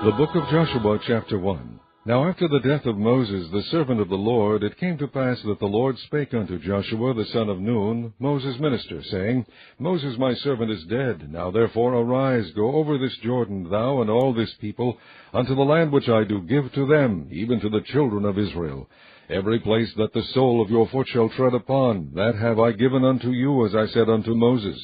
The book of Joshua, chapter 1. Now after the death of Moses, the servant of the Lord, it came to pass that the Lord spake unto Joshua the son of Nun, Moses' minister, saying, Moses my servant is dead. Now therefore arise, go over this Jordan, thou and all this people, unto the land which I do give to them, even to the children of Israel. Every place that the sole of your foot shall tread upon, that have I given unto you, as I said unto Moses.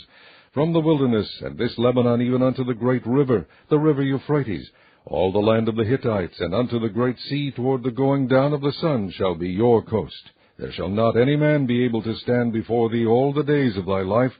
From the wilderness, and this Lebanon, even unto the great river, the river Euphrates, all the land of the Hittites, and unto the great sea toward the going down of the sun shall be your coast. There shall not any man be able to stand before thee all the days of thy life.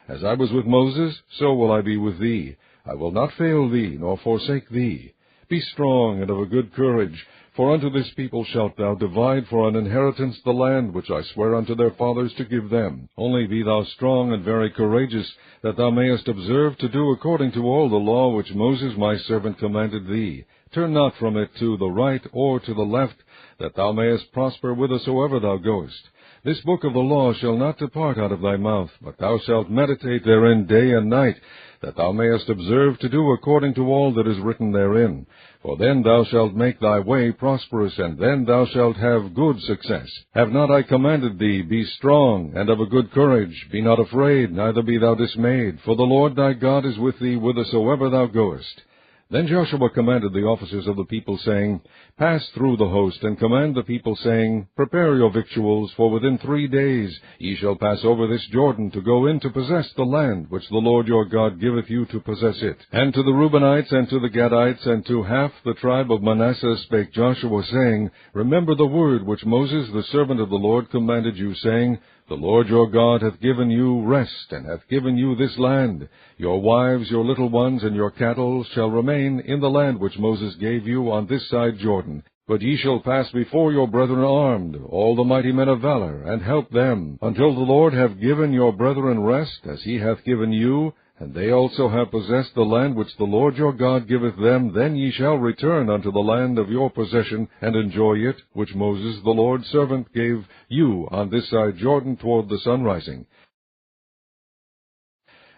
As I was with Moses, so will I be with thee. I will not fail thee, nor forsake thee. Be strong and of a good courage, for unto this people shalt thou divide for an inheritance the land which I swear unto their fathers to give them. Only be thou strong and very courageous, that thou mayest observe to do according to all the law which Moses my servant commanded thee. Turn not from it to the right or to the left, that thou mayest prosper whithersoever thou goest. This book of the law shall not depart out of thy mouth, but thou shalt meditate therein day and night, that thou mayest observe to do according to all that is written therein. For then thou shalt make thy way prosperous, and then thou shalt have good success. Have not I commanded thee, be strong, and of a good courage? Be not afraid, neither be thou dismayed, for the Lord thy God is with thee whithersoever thou goest. Then Joshua commanded the officers of the people, saying, Pass through the host, and command the people, saying, Prepare your victuals, for within 3 days ye shall pass over this Jordan, to go in to possess the land which the Lord your God giveth you to possess it. And to the Reubenites, and to the Gadites, and to half the tribe of Manasseh spake Joshua, saying, Remember the word which Moses the servant of the Lord commanded you, saying, The Lord your God hath given you rest, and hath given you this land. Your wives, your little ones, and your cattle shall remain in the land which Moses gave you on this side Jordan. But ye shall pass before your brethren armed, all the mighty men of valor, and help them, until the Lord have given your brethren rest, as he hath given you, and they also have possessed the land which the Lord your God giveth them. Then ye shall return unto the land of your possession, and enjoy it, which Moses the Lord's servant gave you on this side Jordan toward the sunrising.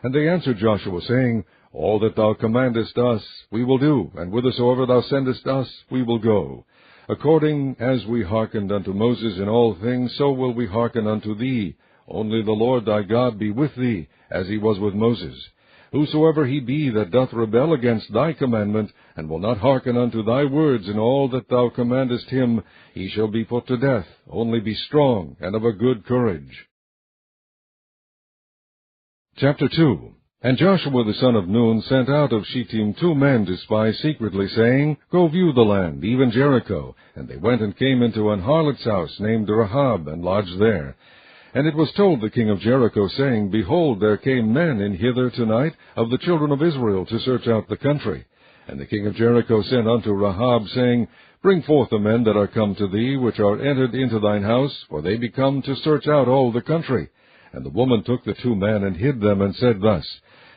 And they answered Joshua, saying, All that thou commandest us we will do, and whithersoever thou sendest us we will go. According as we hearkened unto Moses in all things, so will we hearken unto thee. Only the Lord thy God be with thee, as he was with Moses. Whosoever he be that doth rebel against thy commandment, and will not hearken unto thy words in all that thou commandest him, he shall be put to death. Only be strong and of a good courage. Chapter 2. And Joshua the son of Nun sent out of Shittim 2 men to spy secretly, saying, Go view the land, even Jericho. And they went and came into an harlot's house named Rahab, and lodged there. And it was told the king of Jericho, saying, Behold, there came men in hither tonight of the children of Israel to search out the country. And the king of Jericho sent unto Rahab, saying, Bring forth the men that are come to thee, which are entered into thine house, for they be come to search out all the country. And the woman took the 2 men, and hid them, and said thus,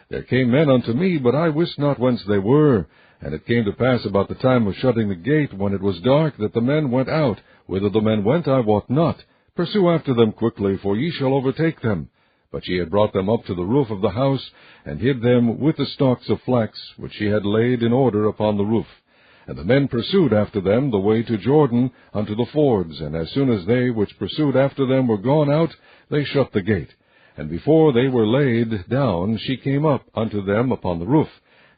There came men unto me, but I wist not whence they were. And it came to pass about the time of shutting the gate, when it was dark, that the men went out. Whither the men went I wot not. Pursue after them quickly, for ye shall overtake them. But she had brought them up to the roof of the house, and hid them with the stalks of flax, which she had laid in order upon the roof. And the men pursued after them the way to Jordan, unto the fords. And as soon as they which pursued after them were gone out, they shut the gate. And before they were laid down, she came up unto them upon the roof.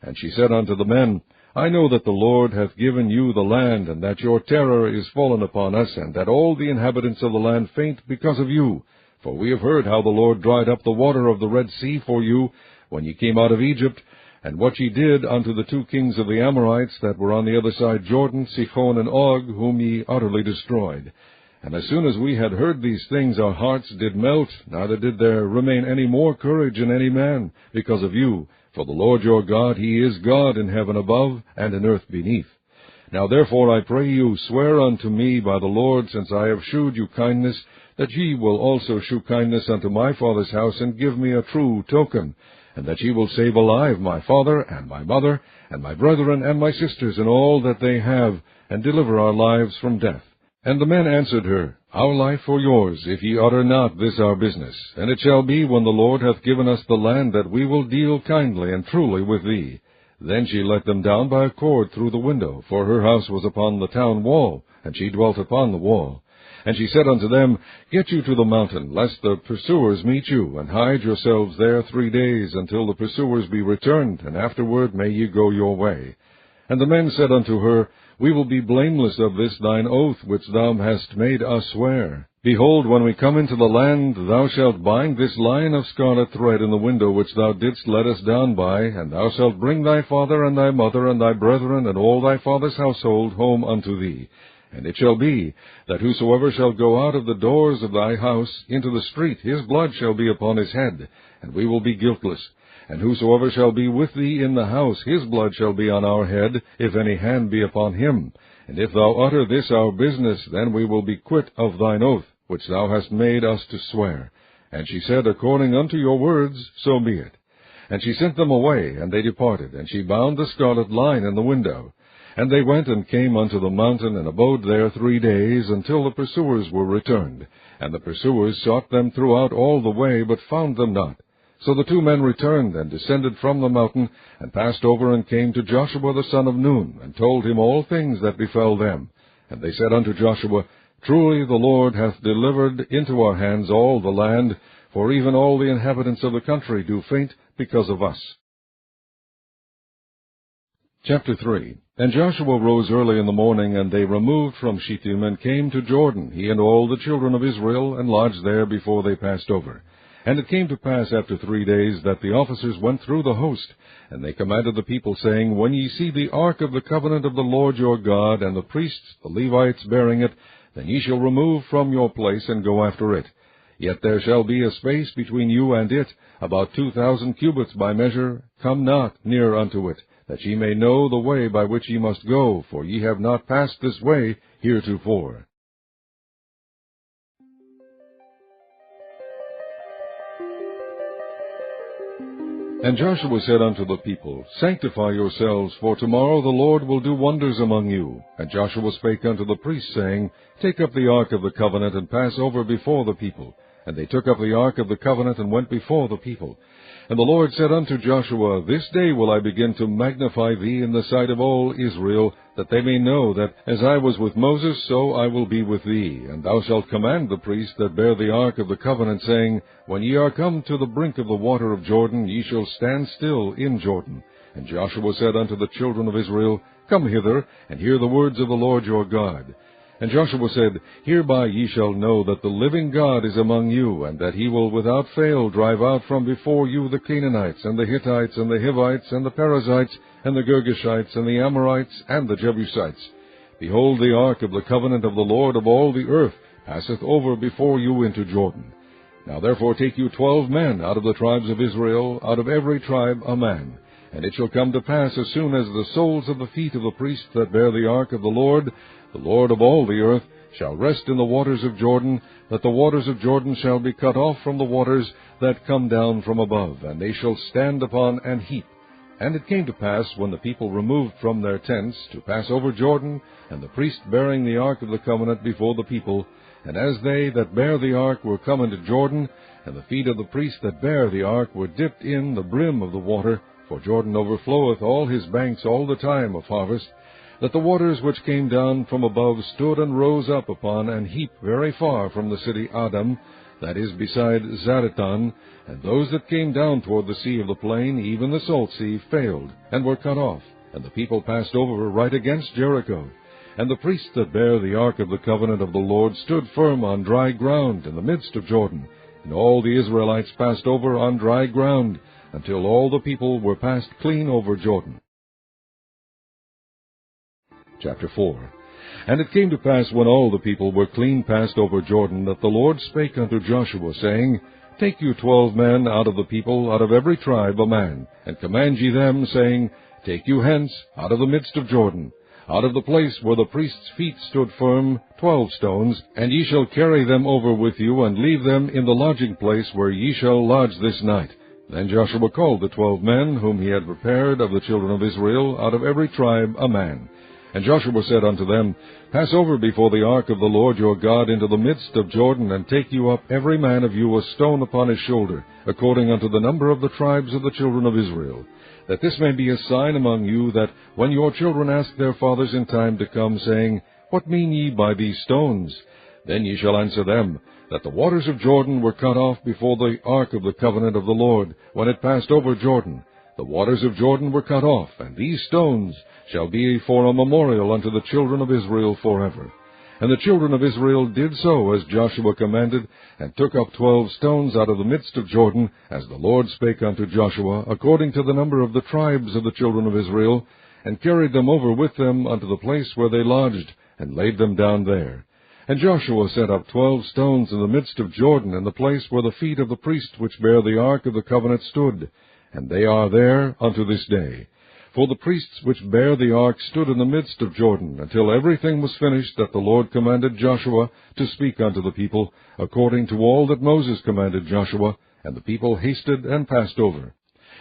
And she said unto the men, I know that the Lord hath given you the land, and that your terror is fallen upon us, and that all the inhabitants of the land faint because of you. For we have heard how the Lord dried up the water of the Red Sea for you, when ye came out of Egypt, and what ye did unto the 2 kings of the Amorites that were on the other side Jordan, Sihon and Og, whom ye utterly destroyed. And as soon as we had heard these things, our hearts did melt, neither did there remain any more courage in any man, because of you. For the Lord your God, he is God in heaven above, and in earth beneath. Now therefore I pray you, swear unto me by the Lord, since I have shewed you kindness, that ye will also shew kindness unto my father's house, and give me a true token, and that ye will save alive my father, and my mother, and my brethren, and my sisters, and all that they have, and deliver our lives from death. And the men answered her, Our life or yours, if ye utter not this our business. And it shall be, when the Lord hath given us the land, that we will deal kindly and truly with thee. Then she let them down by a cord through the window, for her house was upon the town wall, and she dwelt upon the wall. And she said unto them, Get you to the mountain, lest the pursuers meet you, and hide yourselves there 3 days, until the pursuers be returned, and afterward may ye go your way. And the men said unto her, We will be blameless of this thine oath, which thou hast made us swear. Behold, when we come into the land, thou shalt bind this line of scarlet thread in the window which thou didst let us down by, and thou shalt bring thy father and thy mother and thy brethren and all thy father's household home unto thee. And it shall be, that whosoever shall go out of the doors of thy house into the street, his blood shall be upon his head, and we will be guiltless. And whosoever shall be with thee in the house, his blood shall be on our head, if any hand be upon him. And if thou utter this our business, then we will be quit of thine oath, which thou hast made us to swear. And she said, According unto your words, so be it. And she sent them away, and they departed, and she bound the scarlet line in the window. And they went and came unto the mountain, and abode there 3 days, until the pursuers were returned. And the pursuers sought them throughout all the way, but found them not. So the 2 men returned, and descended from the mountain, and passed over, and came to Joshua the son of Nun, and told him all things that befell them. And they said unto Joshua, Truly the Lord hath delivered into our hands all the land, for even all the inhabitants of the country do faint because of us. Chapter 3. And Joshua rose early in the morning, and they removed from Shittim, and came to Jordan, he and all the children of Israel, and lodged there before they passed over. And it came to pass after 3 days that the officers went through the host, and they commanded the people, saying, When ye see the ark of the covenant of the Lord your God, and the priests, the Levites, bearing it, then ye shall remove from your place, and go after it. Yet there shall be a space between you and it, about 2,000 cubits by measure. Come not near unto it, that ye may know the way by which ye must go, for ye have not passed this way heretofore. And Joshua said unto the people, Sanctify yourselves, for tomorrow the Lord will do wonders among you. And Joshua spake unto the priests, saying, Take up the ark of the covenant, and pass over before the people. And they took up the ark of the covenant, and went before the people. And the Lord said unto Joshua, This day will I begin to magnify thee in the sight of all Israel, that they may know that as I was with Moses, so I will be with thee. And thou shalt command the priests that bear the ark of the covenant, saying, When ye are come to the brink of the water of Jordan, ye shall stand still in Jordan. And Joshua said unto the children of Israel, Come hither, and hear the words of the Lord your God. And Joshua said, Hereby ye shall know that the living God is among you, and that he will without fail drive out from before you the Canaanites, and the Hittites, and the Hivites, and the Perizzites, and the Girgashites, and the Amorites, and the Jebusites. Behold, the ark of the covenant of the Lord of all the earth passeth over before you into Jordan. Now therefore take you 12 men out of the tribes of Israel, out of every tribe a man. And it shall come to pass, as soon as the soles of the feet of the priests that bear the ark of the Lord of all the earth, shall rest in the waters of Jordan, that the waters of Jordan shall be cut off from the waters that come down from above, and they shall stand upon an heap. And it came to pass, when the people removed from their tents, to pass over Jordan, and the priest bearing the ark of the covenant before the people, and as they that bear the ark were come into Jordan, and the feet of the priest that bear the ark were dipped in the brim of the water, for Jordan overfloweth all his banks all the time of harvest, that the waters which came down from above stood and rose up upon an heap very far from the city Adam, that is beside Zaretan, and those that came down toward the sea of the plain, even the salt sea, failed, and were cut off, and the people passed over right against Jericho. And the priests that bear the ark of the covenant of the Lord stood firm on dry ground in the midst of Jordan, and all the Israelites passed over on dry ground, until all the people were passed clean over Jordan. Chapter 4. And it came to pass, when all the people were clean passed over Jordan, that the Lord spake unto Joshua, saying, Take you 12 men out of the people, out of every tribe a man, and command ye them, saying, Take you hence, out of the midst of Jordan, out of the place where the priest's feet stood firm, 12 stones, and ye shall carry them over with you, and leave them in the lodging place where ye shall lodge this night. Then Joshua called the 12 men, whom he had prepared of the children of Israel, out of every tribe a man. And Joshua said unto them, Pass over before the ark of the Lord your God into the midst of Jordan, and take you up every man of you a stone upon his shoulder, according unto the number of the tribes of the children of Israel. that this may be a sign among you, that when your children ask their fathers in time to come, saying, What mean ye by these stones? Then ye shall answer them, that the waters of Jordan were cut off before the ark of the covenant of the Lord, when it passed over Jordan. The waters of Jordan were cut off, and these stones shall be for a memorial unto the children of Israel forever. And the children of Israel did so as Joshua commanded, and took up 12 stones out of the midst of Jordan, as the Lord spake unto Joshua, according to the number of the tribes of the children of Israel, and carried them over with them unto the place where they lodged, and laid them down there. And Joshua set up 12 stones in the midst of Jordan, in the place where the feet of the priests which bear the ark of the covenant stood, and they are there unto this day. For the priests which bear the ark stood in the midst of Jordan, until everything was finished that the Lord commanded Joshua to speak unto the people, according to all that Moses commanded Joshua, and the people hasted and passed over.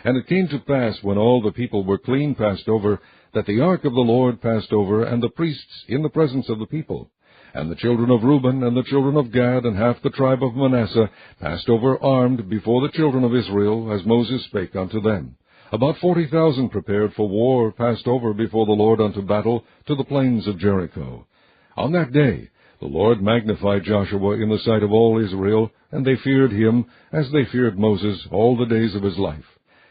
And it came to pass, when all the people were clean passed over, that the ark of the Lord passed over, and the priests in the presence of the people. And the children of Reuben and the children of Gad and half the tribe of Manasseh passed over armed before the children of Israel, as Moses spake unto them. About 40,000 prepared for war passed over before the Lord unto battle to the plains of Jericho. On that day the Lord magnified Joshua in the sight of all Israel, and they feared him, as they feared Moses, all the days of his life.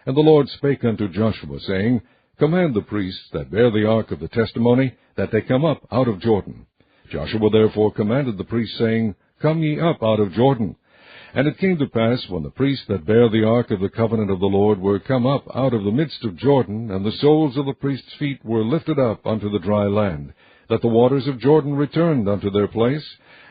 And the Lord spake unto Joshua, saying, Command the priests that bear the ark of the testimony, that they come up out of Jordan. Joshua therefore commanded the priests, saying, Come ye up out of Jordan. And it came to pass, when the priests that bear the ark of the covenant of the Lord were come up out of the midst of Jordan, and the soles of the priests' feet were lifted up unto the dry land, that the waters of Jordan returned unto their place,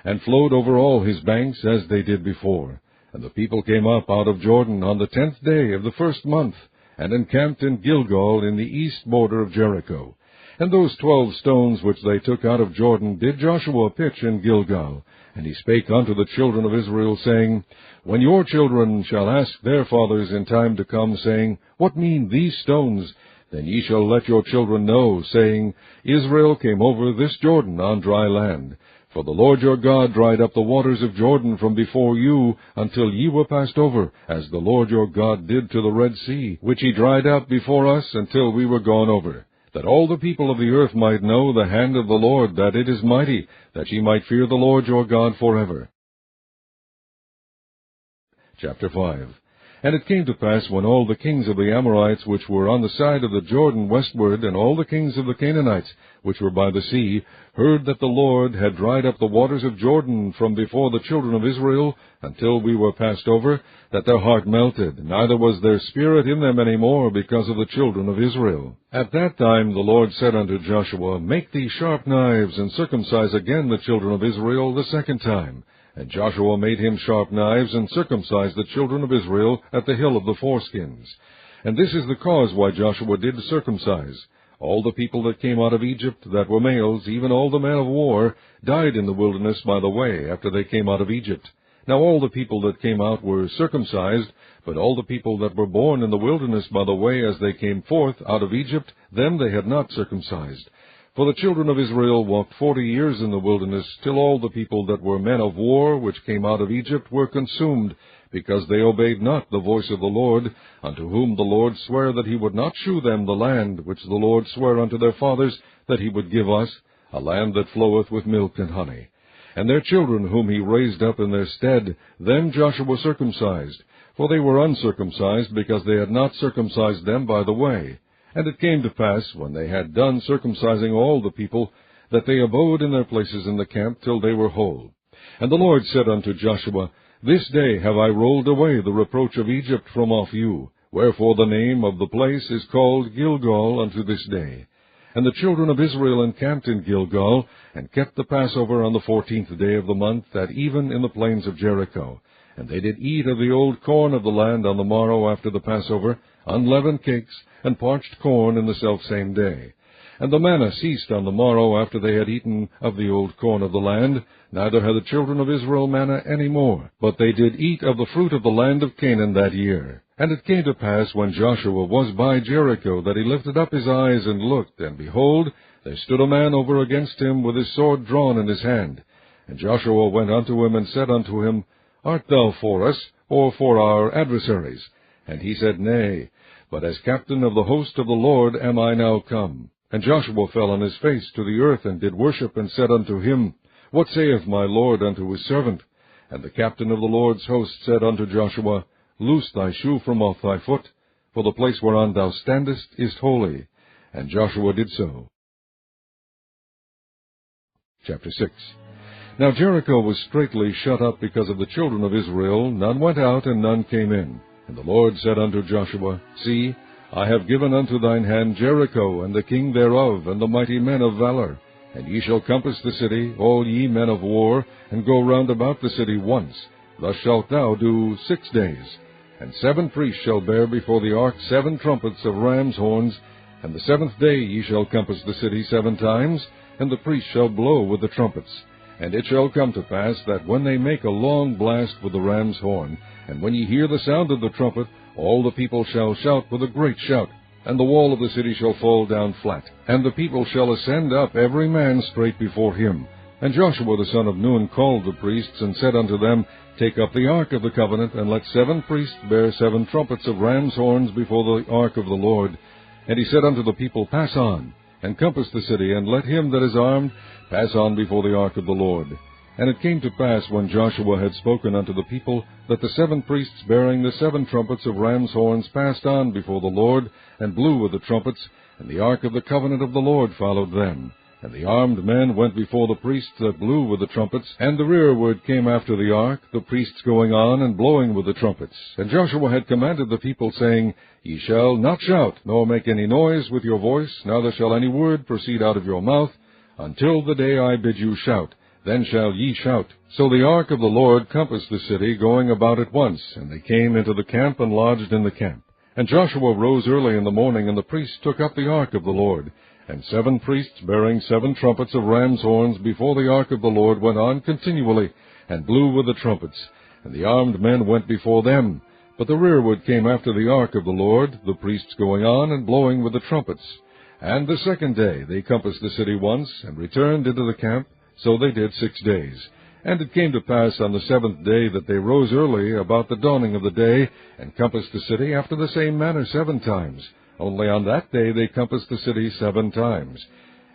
and flowed over all his banks as they did before. And the people came up out of Jordan on the 10th day of the first month, and encamped in Gilgal in the east border of Jericho. And those 12 stones which they took out of Jordan did Joshua pitch in Gilgal. And he spake unto the children of Israel, saying, When your children shall ask their fathers in time to come, saying, What mean these stones? Then ye shall let your children know, saying, Israel came over this Jordan on dry land. For the Lord your God dried up the waters of Jordan from before you, until ye were passed over, as the Lord your God did to the Red Sea, which he dried up before us until we were gone over. That all the people of the earth might know the hand of the Lord, that it is mighty, that ye might fear the Lord your God forever. Chapter 5. And it came to pass, when all the kings of the Amorites which were on the side of the Jordan westward, and all the kings of the Canaanites which were by the sea, heard that the Lord had dried up the waters of Jordan from before the children of Israel, until we were passed over, that their heart melted, neither was there spirit in them any more, because of the children of Israel. At that time the Lord said unto Joshua, Make thee sharp knives, and circumcise again the children of Israel the second time. And Joshua made him sharp knives, and circumcised the children of Israel at the hill of the foreskins. And this is the cause why Joshua did circumcise. All the people that came out of Egypt that were males, even all the men of war, died in the wilderness by the way, after they came out of Egypt. Now all the people that came out were circumcised, but all the people that were born in the wilderness by the way as they came forth out of Egypt, them they had not circumcised. For the children of Israel walked 40 years in the wilderness, till all the people that were men of war, which came out of Egypt, were consumed, because they obeyed not the voice of the Lord, unto whom the Lord sware that he would not shew them the land, which the Lord sware unto their fathers that he would give us, a land that floweth with milk and honey. And their children whom he raised up in their stead, them Joshua circumcised, for they were uncircumcised, because they had not circumcised them by the way. And it came to pass, when they had done circumcising all the people, that they abode in their places in the camp till they were whole. And the Lord said unto Joshua, This day have I rolled away the reproach of Egypt from off you, wherefore the name of the place is called Gilgal unto this day. And the children of Israel encamped in Gilgal, and kept the Passover on the 14th day of the month, at even in the plains of Jericho. And they did eat of the old corn of the land on the morrow after the Passover, unleavened cakes, and parched corn in the selfsame day. And the manna ceased on the morrow after they had eaten of the old corn of the land, neither had the children of Israel manna any more, but they did eat of the fruit of the land of Canaan that year. And it came to pass, when Joshua was by Jericho, that he lifted up his eyes and looked, and behold, there stood a man over against him with his sword drawn in his hand. And Joshua went unto him, and said unto him, Art thou for us, or for our adversaries? And he said, Nay. but as captain of the host of the Lord am I now come. And Joshua fell on his face to the earth, and did worship, and said unto him, What saith my Lord unto his servant? And the captain of the Lord's host said unto Joshua, Loose thy shoe from off thy foot, for the place whereon thou standest is holy. And Joshua did so. Chapter 6. Now Jericho was straitly shut up because of the children of Israel. None went out, and none came in. And the Lord said unto Joshua, See, I have given unto thine hand Jericho, and the king thereof, and the mighty men of valor. And ye shall compass the city, all ye men of war, and go round about the city once. Thus shalt thou do 6 days. And 7 priests shall bear before the ark 7 trumpets of ram's horns. And the 7th day ye shall compass the city 7 times, and the priests shall blow with the trumpets. And it shall come to pass that when they make a long blast with the ram's horn, and when ye hear the sound of the trumpet, all the people shall shout with a great shout, and the wall of the city shall fall down flat, and the people shall ascend up every man straight before him. And Joshua the son of Nun called the priests, and said unto them, Take up the ark of the covenant, and let 7 priests bear 7 trumpets of ram's horns before the ark of the Lord. And he said unto the people, Pass on, and compass the city, and let him that is armed pass on before the ark of the Lord. And it came to pass, when Joshua had spoken unto the people, that the 7 priests bearing the 7 trumpets of ram's horns passed on before the Lord, and blew with the trumpets, and the ark of the covenant of the Lord followed them. And the armed men went before the priests that blew with the trumpets, and the rearward came after the ark, the priests going on and blowing with the trumpets. And Joshua had commanded the people, saying, Ye shall not shout, nor make any noise with your voice, neither shall any word proceed out of your mouth, until the day I bid you shout. Then shall ye shout. So the ark of the Lord compassed the city, going about it once, and they came into the camp and lodged in the camp. And Joshua rose early in the morning, and the priests took up the ark of the Lord. And 7 priests bearing 7 trumpets of ram's horns before the ark of the Lord went on continually, and blew with the trumpets. And the armed men went before them. But the rearward came after the ark of the Lord, the priests going on and blowing with the trumpets. And the 2nd day they compassed the city once, and returned into the camp. So they did 6 days. And it came to pass on the 7th day that they rose early about the dawning of the day, and compassed the city after the same manner 7 times. Only on that day they compassed the city 7 times.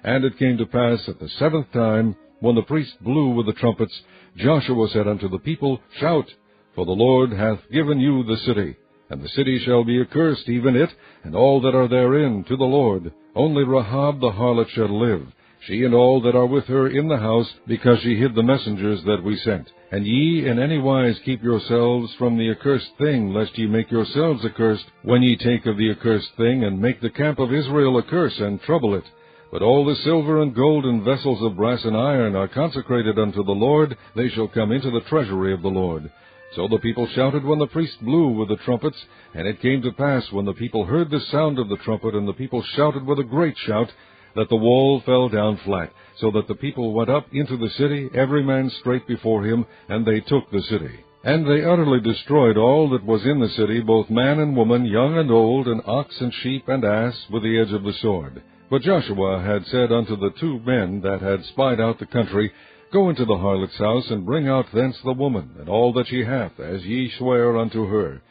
And it came to pass at the 7th time, when the priests blew with the trumpets, Joshua said unto the people, Shout, for the Lord hath given you the city. And the city shall be accursed, even it, and all that are therein, to the Lord. Only Rahab the harlot shall live, she and all that are with her in the house, because she hid the messengers that we sent. And ye in any wise keep yourselves from the accursed thing, lest ye make yourselves accursed, when ye take of the accursed thing, and make the camp of Israel a curse, and trouble it. But all the silver and gold and vessels of brass and iron are consecrated unto the Lord, they shall come into the treasury of the Lord. So the people shouted when the priest blew with the trumpets, and it came to pass, when the people heard the sound of the trumpet, and the people shouted with a great shout, that the wall fell down flat, so that the people went up into the city, every man straight before him, and they took the city. And they utterly destroyed all that was in the city, both man and woman, young and old, and ox and sheep and ass, with the edge of the sword. But Joshua had said unto the 2 men that had spied out the country, Go into the harlot's house, and bring out thence the woman, and all that she hath, as ye swear unto her.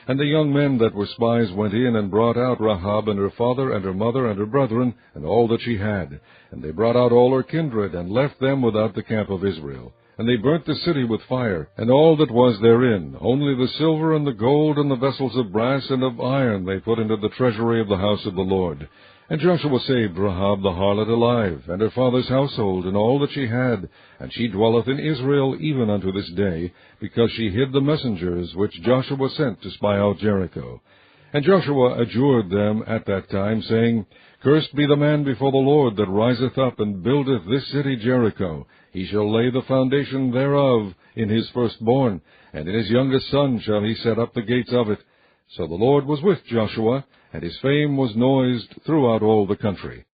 And the young men that were spies went in, and brought out Rahab, and her father, and her mother, and her brethren, and all that she had. And they brought out all her kindred, and left them without the camp of Israel. And they burnt the city with fire, and all that was therein, only the silver and the gold and the vessels of brass and of iron they put into the treasury of the house of the Lord. And Joshua saved Rahab the harlot alive, and her father's household, and all that she had, and she dwelleth in Israel even unto this day, because she hid the messengers which Joshua sent to spy out Jericho. And Joshua adjured them at that time, saying, Cursed be the man before the Lord that riseth up and buildeth this city Jericho. He shall lay the foundation thereof in his firstborn, and in his youngest son shall he set up the gates of it. So the Lord was with Joshua, and his fame was noised throughout all the country.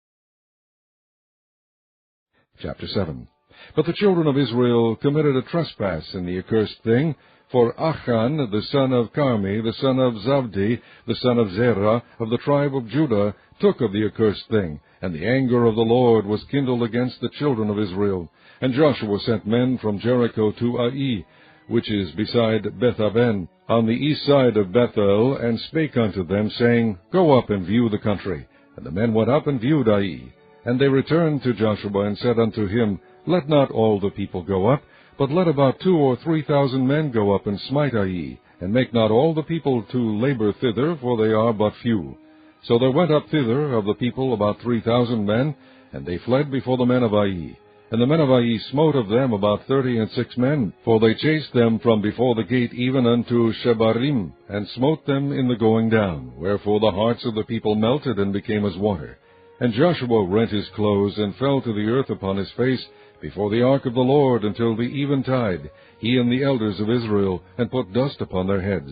Chapter 7. But the children of Israel committed a trespass in the accursed thing, for Achan, the son of Carmi, the son of Zabdi, the son of Zerah, of the tribe of Judah, took of the accursed thing, and the anger of the Lord was kindled against the children of Israel. And Joshua sent men from Jericho to Ai, which is beside Beth-aven, on the east side of Bethel, and spake unto them, saying, Go up and view the country. And the men went up and viewed Ai. And they returned to Joshua, and said unto him, Let not all the people go up, but let about 2,000 or 3,000 men go up and smite Ai, and make not all the people to labor thither, for they are but few. So there went up thither of the people about 3,000 men, and they fled before the men of Ai. And the men of Ai smote of them about 36 men, for they chased them from before the gate even unto Shebarim, and smote them in the going down, wherefore the hearts of the people melted and became as water. And Joshua rent his clothes, and fell to the earth upon his face before the ark of the Lord until the eventide, he and the elders of Israel, and put dust upon their heads.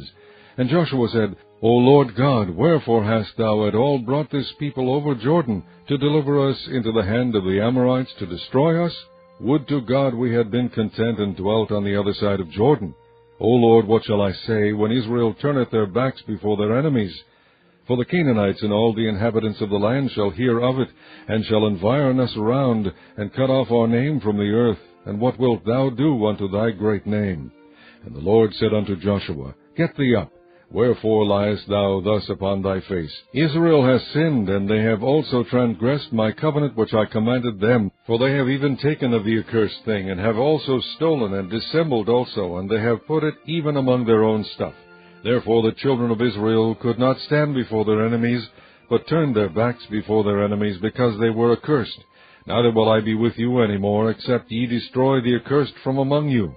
And Joshua said, O Lord God, wherefore hast thou at all brought this people over Jordan, to deliver us into the hand of the Amorites, to destroy us? Would to God we had been content and dwelt on the other side of Jordan. O Lord, what shall I say, when Israel turneth their backs before their enemies? For the Canaanites and all the inhabitants of the land shall hear of it, and shall environ us around, and cut off our name from the earth. And what wilt thou do unto thy great name? And the Lord said unto Joshua, Get thee up. Wherefore liest thou thus upon thy face? Israel has sinned, and they have also transgressed my covenant which I commanded them. For they have even taken of the accursed thing, and have also stolen, and dissembled also, and they have put it even among their own stuff. Therefore the children of Israel could not stand before their enemies, but turned their backs before their enemies, because they were accursed. Neither will I be with you any more, except ye destroy the accursed from among you.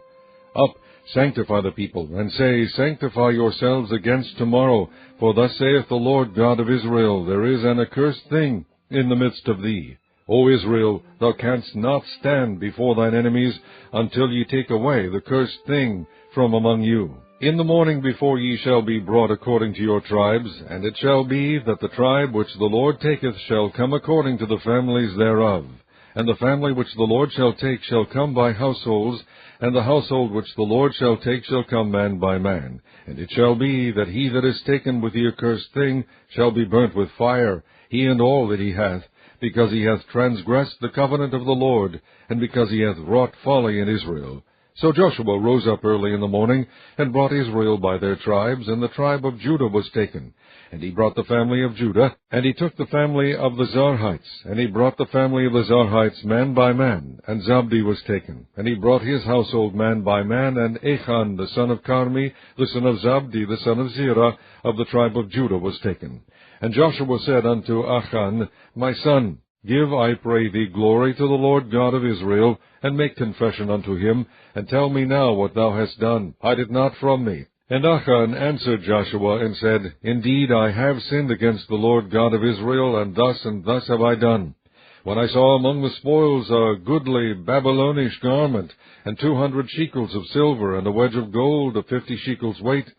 Up, sanctify the people, and say, Sanctify yourselves against tomorrow, for thus saith the Lord God of Israel, There is an accursed thing in the midst of thee. O Israel, thou canst not stand before thine enemies, until ye take away the cursed thing from among you. In the morning before ye shall be brought according to your tribes, and it shall be that the tribe which the Lord taketh shall come according to the families thereof. And the family which the Lord shall take shall come by households, and the household which the Lord shall take shall come man by man. And it shall be that he that is taken with the accursed thing shall be burnt with fire, he and all that he hath, because he hath transgressed the covenant of the Lord, and because he hath wrought folly in Israel. So Joshua rose up early in the morning, and brought Israel by their tribes, and the tribe of Judah was taken. And he brought the family of Judah, and he took the family of the Zarhites, and he brought the family of the Zarhites man by man, and Zabdi was taken. And he brought his household man by man, and Achan the son of Carmi, the son of Zabdi, the son of Zerah, of the tribe of Judah was taken. And Joshua said unto Achan, My son, give, I pray thee, glory to the Lord God of Israel, and make confession unto him, and tell me now what thou hast done. Hide it not from me. And Achan answered Joshua, and said, Indeed, I have sinned against the Lord God of Israel, and thus have I done. When I saw among the spoils a goodly Babylonish garment, and 200 shekels of silver, and a wedge of gold of 50 shekels weight,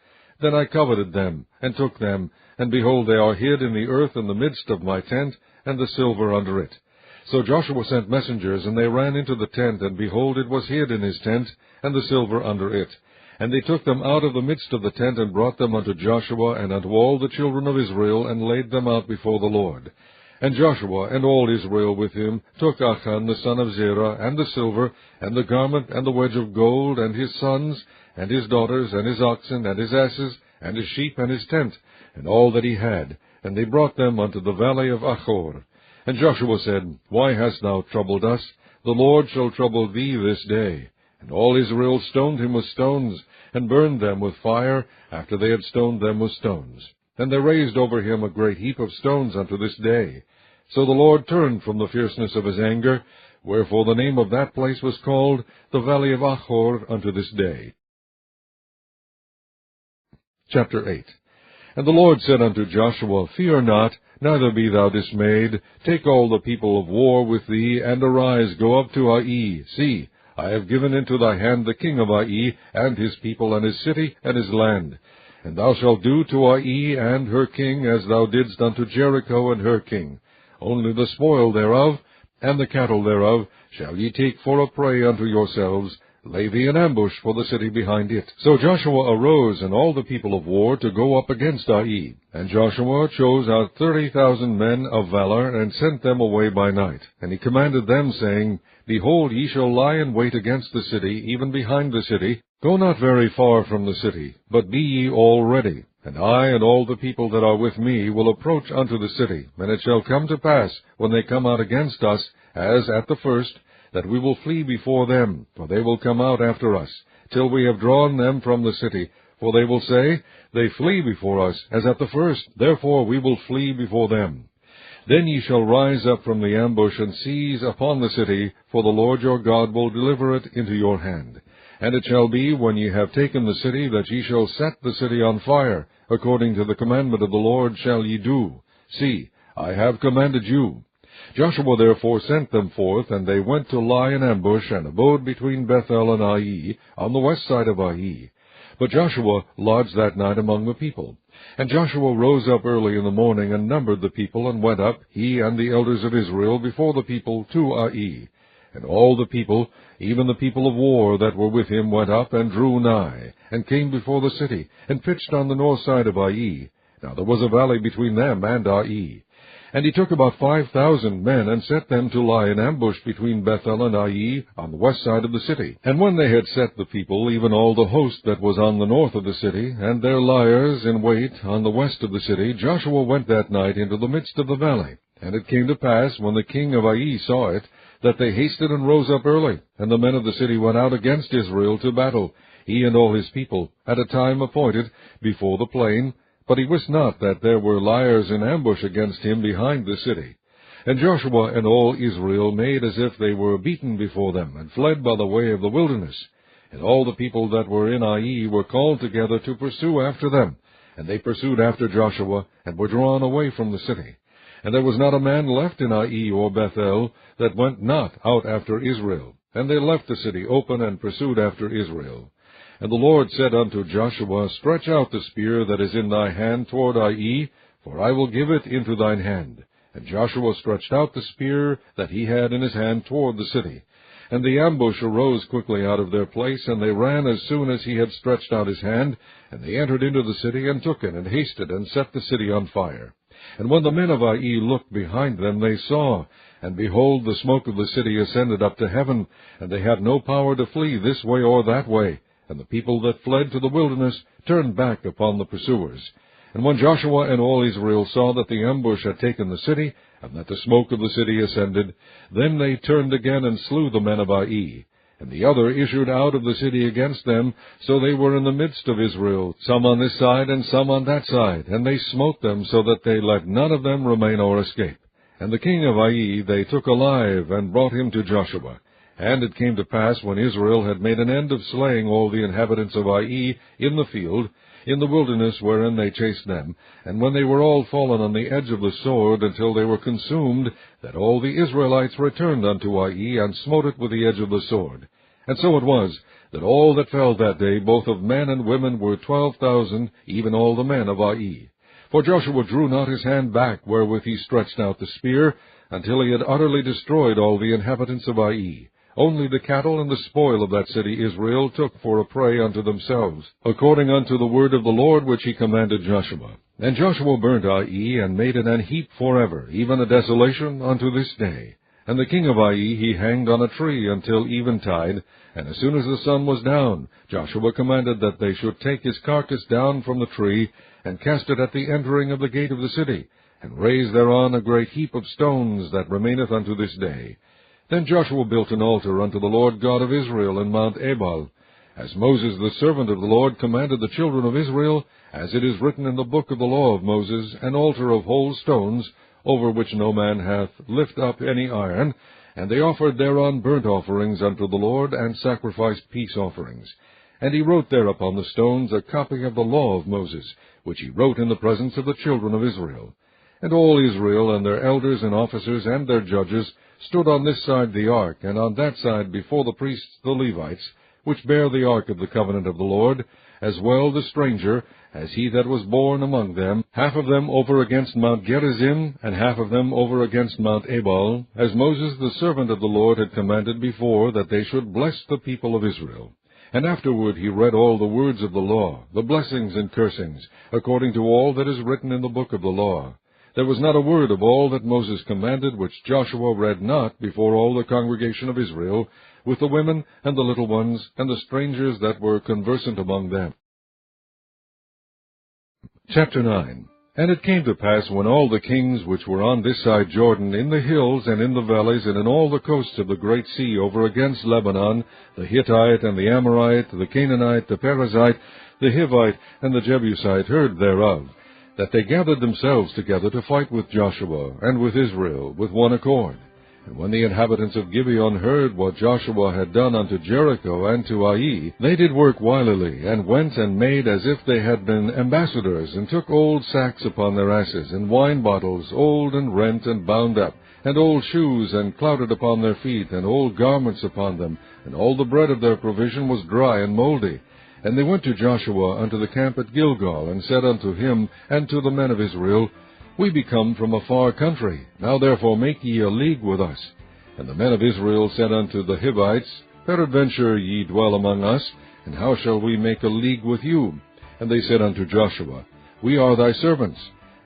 then I coveted them, and took them, and behold, they are hid in the earth in the midst of my tent, and the silver under it. So Joshua sent messengers, and they ran into the tent, and behold, it was hid in his tent, and the silver under it. And they took them out of the midst of the tent, and brought them unto Joshua, and unto all the children of Israel, and laid them out before the Lord. And Joshua and all Israel with him took Achan the son of Zerah, and the silver, and the garment, and the wedge of gold, and his sons, and his daughters, and his oxen, and his asses, and his sheep, and his tent, and all that he had, and they brought them unto the valley of Achor. And Joshua said, Why hast thou troubled us? The Lord shall trouble thee this day. And all Israel stoned him with stones, and burned them with fire, after they had stoned them with stones. And they raised over him a great heap of stones unto this day. So the Lord turned from the fierceness of his anger, wherefore the name of that place was called the Valley of Achor unto this day. Chapter 8. And the Lord said unto Joshua, Fear not, neither be thou dismayed. Take all the people of war with thee, and arise, go up to Ai. See, I have given into thy hand the king of Ai, and his people, and his city, and his land. And thou shalt do to Ai and her king as thou didst unto Jericho and her king. Only the spoil thereof, and the cattle thereof, shall ye take for a prey unto yourselves. Lay thee an ambush for the city behind it. So Joshua arose, and all the people of war, to go up against Ai. And Joshua chose out 30,000 men of valor, and sent them away by night. And he commanded them, saying, Behold, ye shall lie in wait against the city, even behind the city, Go not very far from the city, but be ye all ready. And I and all the people that are with me will approach unto the city. And it shall come to pass, when they come out against us, as at the first, that we will flee before them, for they will come out after us, till we have drawn them from the city. For they will say, They flee before us, as at the first, therefore we will flee before them. Then ye shall rise up from the ambush, and seize upon the city, for the Lord your God will deliver it into your hand. And it shall be, when ye have taken the city, that ye shall set the city on fire, according to the commandment of the Lord shall ye do. See, I have commanded you. Joshua therefore sent them forth, and they went to lie in ambush, and abode between Bethel and Ai, on the west side of Ai. But Joshua lodged that night among the people. And Joshua rose up early in the morning, and numbered the people, and went up, he and the elders of Israel, before the people to Ai. And all the people, even the people of war that were with him, went up and drew nigh, and came before the city, and pitched on the north side of Ai. Now there was a valley between them and Ai. And he took about 5,000 men, and set them to lie in ambush between Bethel and Ai, on the west side of the city. And when they had set the people, even all the host that was on the north of the city, and their liers in wait on the west of the city, Joshua went that night into the midst of the valley. And it came to pass, when the king of Ai saw it, that they hasted and rose up early, and the men of the city went out against Israel to battle, he and all his people, at a time appointed, before the plain. But he wist not that there were liers in ambush against him behind the city. And Joshua and all Israel made as if they were beaten before them, and fled by the way of the wilderness. And all the people that were in Ai were called together to pursue after them. And they pursued after Joshua, and were drawn away from the city. And there was not a man left in Ai or Bethel that went not out after Israel. And they left the city open, and pursued after Israel. And the Lord said unto Joshua, Stretch out the spear that is in thy hand toward Ai, for I will give it into thine hand. And Joshua stretched out the spear that he had in his hand toward the city. And the ambush arose quickly out of their place, and they ran as soon as he had stretched out his hand. And they entered into the city, and took it, and hasted, and set the city on fire. And when the men of Ai looked behind them, they saw, and behold, the smoke of the city ascended up to heaven, and they had no power to flee this way or that way. And the people that fled to the wilderness turned back upon the pursuers. And when Joshua and all Israel saw that the ambush had taken the city, and that the smoke of the city ascended, then they turned again and slew the men of Ai. And the other issued out of the city against them, so they were in the midst of Israel, some on this side and some on that side, and they smote them, so that they let none of them remain or escape. And the king of Ai they took alive, and brought him to Joshua. And it came to pass, when Israel had made an end of slaying all the inhabitants of Ai in the field, in the wilderness wherein they chased them, and when they were all fallen on the edge of the sword until they were consumed, that all the Israelites returned unto Ai, and smote it with the edge of the sword. And so it was, that all that fell that day, both of men and women, were 12,000, even all the men of Ai. For Joshua drew not his hand back wherewith he stretched out the spear, until he had utterly destroyed all the inhabitants of Ai. Only the cattle and the spoil of that city Israel took for a prey unto themselves, according unto the word of the Lord which he commanded Joshua. And Joshua burnt Ai, and made it an heap forever, even a desolation unto this day. And the king of Ai he hanged on a tree until eventide, and as soon as the sun was down, Joshua commanded that they should take his carcass down from the tree, and cast it at the entering of the gate of the city, and raise thereon a great heap of stones that remaineth unto this day. Then Joshua built an altar unto the Lord God of Israel in Mount Ebal, as Moses the servant of the Lord commanded the children of Israel, as it is written in the book of the law of Moses, an altar of whole stones, over which no man hath lift up any iron. And they offered thereon burnt offerings unto the Lord, and sacrificed peace offerings. And he wrote there upon the stones a copy of the law of Moses, which he wrote in the presence of the children of Israel. And all Israel, and their elders and officers, and their judges, stood on this side the ark, and on that side before the priests the Levites, which bear the ark of the covenant of the Lord, as well the stranger, as he that was born among them, half of them over against Mount Gerizim, and half of them over against Mount Ebal, as Moses the servant of the Lord had commanded before, that they should bless the people of Israel. And afterward he read all the words of the law, the blessings and cursings, according to all that is written in the book of the law. There was not a word of all that Moses commanded which Joshua read not before all the congregation of Israel, with the women and the little ones, and the strangers that were conversant among them. Chapter 9. And it came to pass, when all the kings which were on this side Jordan, in the hills and in the valleys, and in all the coasts of the great sea over against Lebanon, the Hittite and the Amorite, the Canaanite, the Perizzite, the Hivite, and the Jebusite, heard thereof, that they gathered themselves together to fight with Joshua and with Israel with one accord. And when the inhabitants of Gibeon heard what Joshua had done unto Jericho and to Ai, they did work wilily, and went and made as if they had been ambassadors, and took old sacks upon their asses, and wine bottles, old and rent and bound up, and old shoes, and clouded upon their feet, and old garments upon them, and all the bread of their provision was dry and mouldy. And they went to Joshua unto the camp at Gilgal, and said unto him and to the men of Israel, We be come from a far country. Now therefore make ye a league with us. And the men of Israel said unto the Hivites, Peradventure ye dwell among us, and how shall we make a league with you? And they said unto Joshua, We are thy servants.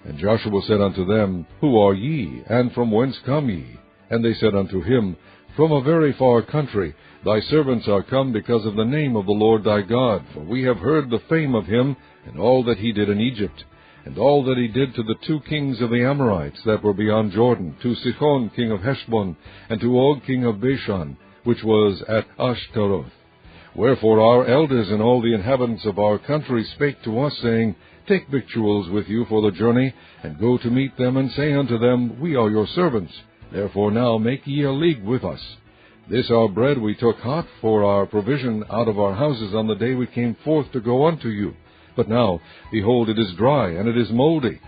And Joshua said unto them, Who are ye, and from whence come ye? And they said unto him, From a very far country. Thy servants are come because of the name of the Lord thy God, for we have heard the fame of him, and all that he did in Egypt, and all that he did to the 2 kings of the Amorites that were beyond Jordan, to Sihon king of Heshbon, and to Og king of Bashan, which was at Ashtaroth. Wherefore our elders and all the inhabitants of our country spake to us, saying, Take victuals with you for the journey, and go to meet them, and say unto them, We are your servants. Therefore now make ye a league with us. This our bread we took hot for our provision out of our houses on the day we came forth to go unto you. But now, behold, it is dry, and it is mouldy.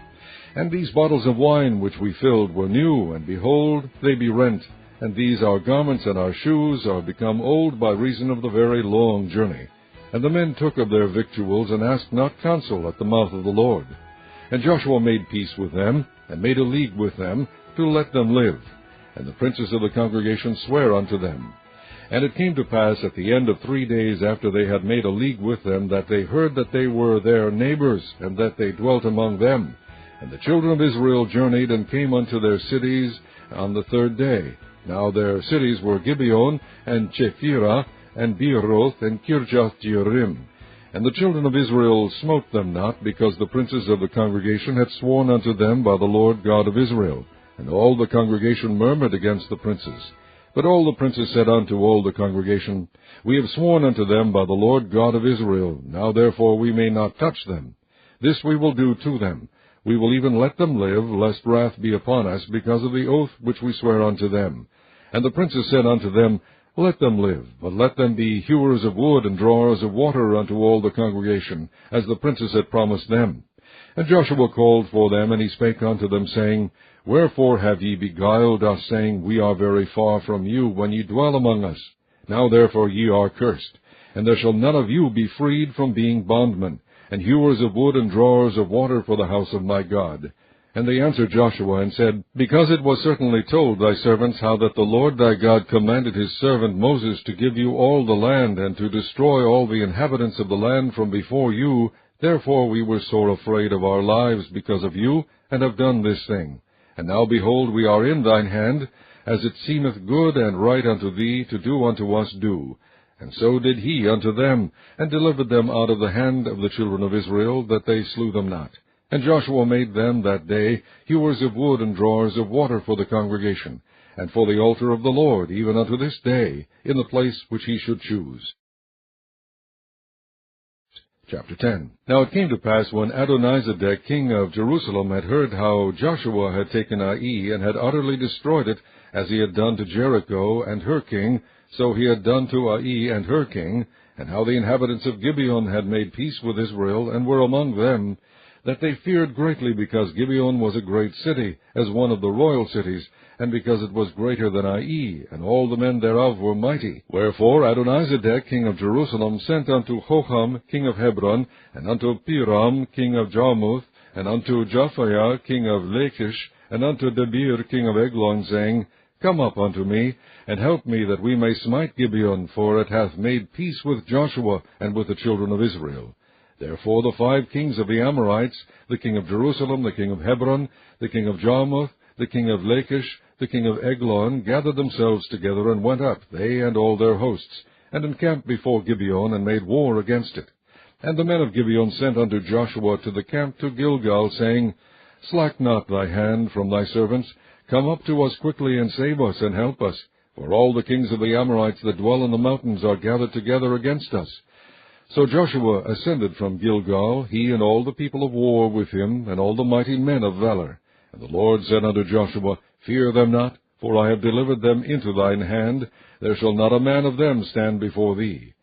And these bottles of wine which we filled were new, and behold, they be rent. And these our garments and our shoes are become old by reason of the very long journey. And the men took of their victuals, and asked not counsel at the mouth of the Lord. And Joshua made peace with them, and made a league with them, to let them live. And the princes of the congregation sware unto them. And it came to pass at the end of 3 days after they had made a league with them, that they heard that they were their neighbors, and that they dwelt among them. And the children of Israel journeyed, and came unto their cities on the 3rd day. Now their cities were Gibeon, and Chephirah, and Beeroth, and Kirjath-jearim. And the children of Israel smote them not, because the princes of the congregation had sworn unto them by the Lord God of Israel. And all the congregation murmured against the princes. But all the princes said unto all the congregation, We have sworn unto them by the Lord God of Israel. Now therefore we may not touch them. This we will do to them. We will even let them live, lest wrath be upon us, because of the oath which we swear unto them. And the princes said unto them, Let them live, but let them be hewers of wood and drawers of water unto all the congregation, as the princes had promised them. And Joshua called for them, and he spake unto them, saying, Wherefore have ye beguiled us, saying, We are very far from you, when ye dwell among us? Now therefore ye are cursed, and there shall none of you be freed from being bondmen, and hewers of wood and drawers of water for the house of my God. And they answered Joshua, and said, Because it was certainly told thy servants how that the Lord thy God commanded his servant Moses to give you all the land, and to destroy all the inhabitants of the land from before you, therefore we were sore afraid of our lives because of you, and have done this thing. And now, behold, we are in thine hand, as it seemeth good and right unto thee to do unto us do. And so did he unto them, and delivered them out of the hand of the children of Israel, that they slew them not. And Joshua made them that day hewers of wood and drawers of water for the congregation, and for the altar of the Lord, even unto this day, in the place which he should choose. Chapter 10. Now it came to pass, when Adonizedek king of Jerusalem had heard how Joshua had taken Ai, and had utterly destroyed it, as he had done to Jericho and her king, so he had done to Ai and her king, and how the inhabitants of Gibeon had made peace with Israel, and were among them, that they feared greatly, because Gibeon was a great city, as one of the royal cities, and because it was greater than Ai, and all the men thereof were mighty. Wherefore Adonizedek king of Jerusalem sent unto Hoham king of Hebron, and unto Piram king of Jarmuth, and unto Japhaiah king of Lachish, and unto Debir king of Eglon, saying, Come up unto me, and help me, that we may smite Gibeon, for it hath made peace with Joshua and with the children of Israel. Therefore the 5 kings of the Amorites, the king of Jerusalem, the king of Hebron, the king of Jarmuth, the king of Lachish, the king of Eglon, gathered themselves together and went up, they and all their hosts, and encamped before Gibeon, and made war against it. And the men of Gibeon sent unto Joshua to the camp to Gilgal, saying, Slack not thy hand from thy servants. Come up to us quickly, and save us, and help us. For all the kings of the Amorites that dwell in the mountains are gathered together against us. So Joshua ascended from Gilgal, he and all the people of war with him, and all the mighty men of valor. And the Lord said unto Joshua, Fear them not, for I have delivered them into thine hand. There shall not a man of them stand before thee.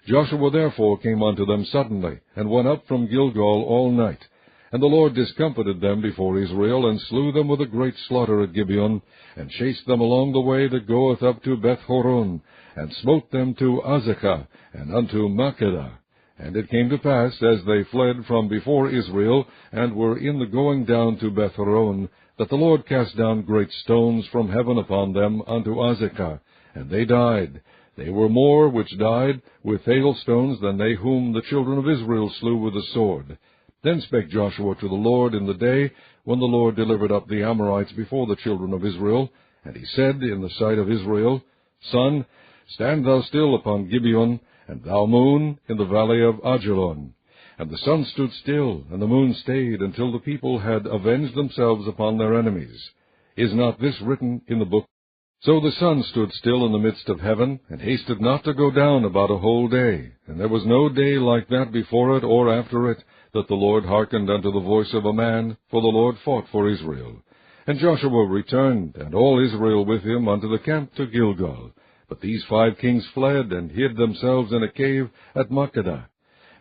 Joshua therefore came unto them suddenly, and went up from Gilgal all night. And the Lord discomfited them before Israel, and slew them with a great slaughter at Gibeon, and chased them along the way that goeth up to Beth-horon, and smote them to Azekah, and unto Makkedah. And it came to pass, as they fled from before Israel, and were in the going down to Beth-horon, that the Lord cast down great stones from heaven upon them unto Azekah, and they died. They were more which died with hailstones than they whom the children of Israel slew with the sword. Then spake Joshua to the Lord in the day when the Lord delivered up the Amorites before the children of Israel. And he said in the sight of Israel, Sun, stand thou still upon Gibeon, and thou moon in the valley of Ajalon. And the sun stood still, and the moon stayed, until the people had avenged themselves upon their enemies. Is not this written in the book? So the sun stood still in the midst of heaven, and hasted not to go down about a whole day. And there was no day like that before it or after it, that the Lord hearkened unto the voice of a man, for the Lord fought for Israel. And Joshua returned, and all Israel with him, unto the camp to Gilgal. But these 5 kings fled, and hid themselves in a cave at Makkedah.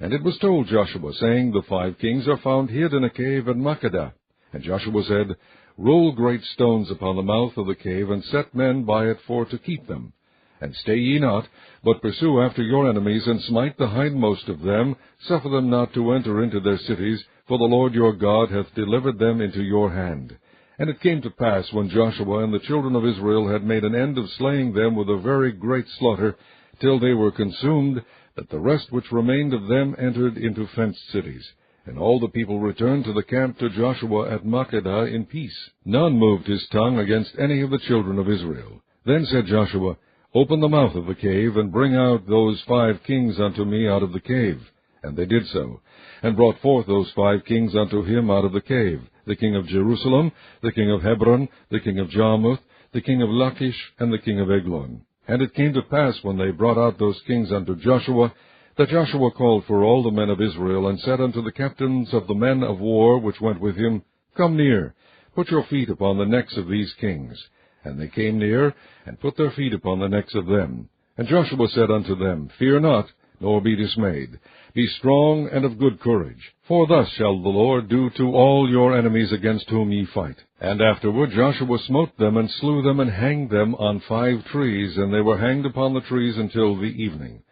And it was told Joshua, saying, The 5 kings are found hid in a cave at Makkedah. And Joshua said, Roll great stones upon the mouth of the cave, and set men by it for to keep them. And stay ye not, but pursue after your enemies, and smite the hindmost of them. Suffer them not to enter into their cities, for the Lord your God hath delivered them into your hand. And it came to pass, when Joshua and the children of Israel had made an end of slaying them with a very great slaughter, till they were consumed, that the rest which remained of them entered into fenced cities. And all the people returned to the camp to Joshua at Makkedah in peace. None moved his tongue against any of the children of Israel. Then said Joshua, Open the mouth of the cave, and bring out those 5 kings unto me out of the cave. And they did so, and brought forth those 5 kings unto him out of the cave, the king of Jerusalem, the king of Hebron, the king of Jarmuth, the king of Lachish, and the king of Eglon. And it came to pass, when they brought out those kings unto Joshua, that Joshua called for all the men of Israel, and said unto the captains of the men of war which went with him, Come near, put your feet upon the necks of these kings. And they came near, and put their feet upon the necks of them. And Joshua said unto them, Fear not, nor be dismayed. Be strong and of good courage. For thus shall the Lord do to all your enemies against whom ye fight. And afterward Joshua smote them, and slew them, and hanged them on 5 trees, and they were hanged upon the trees until the evening.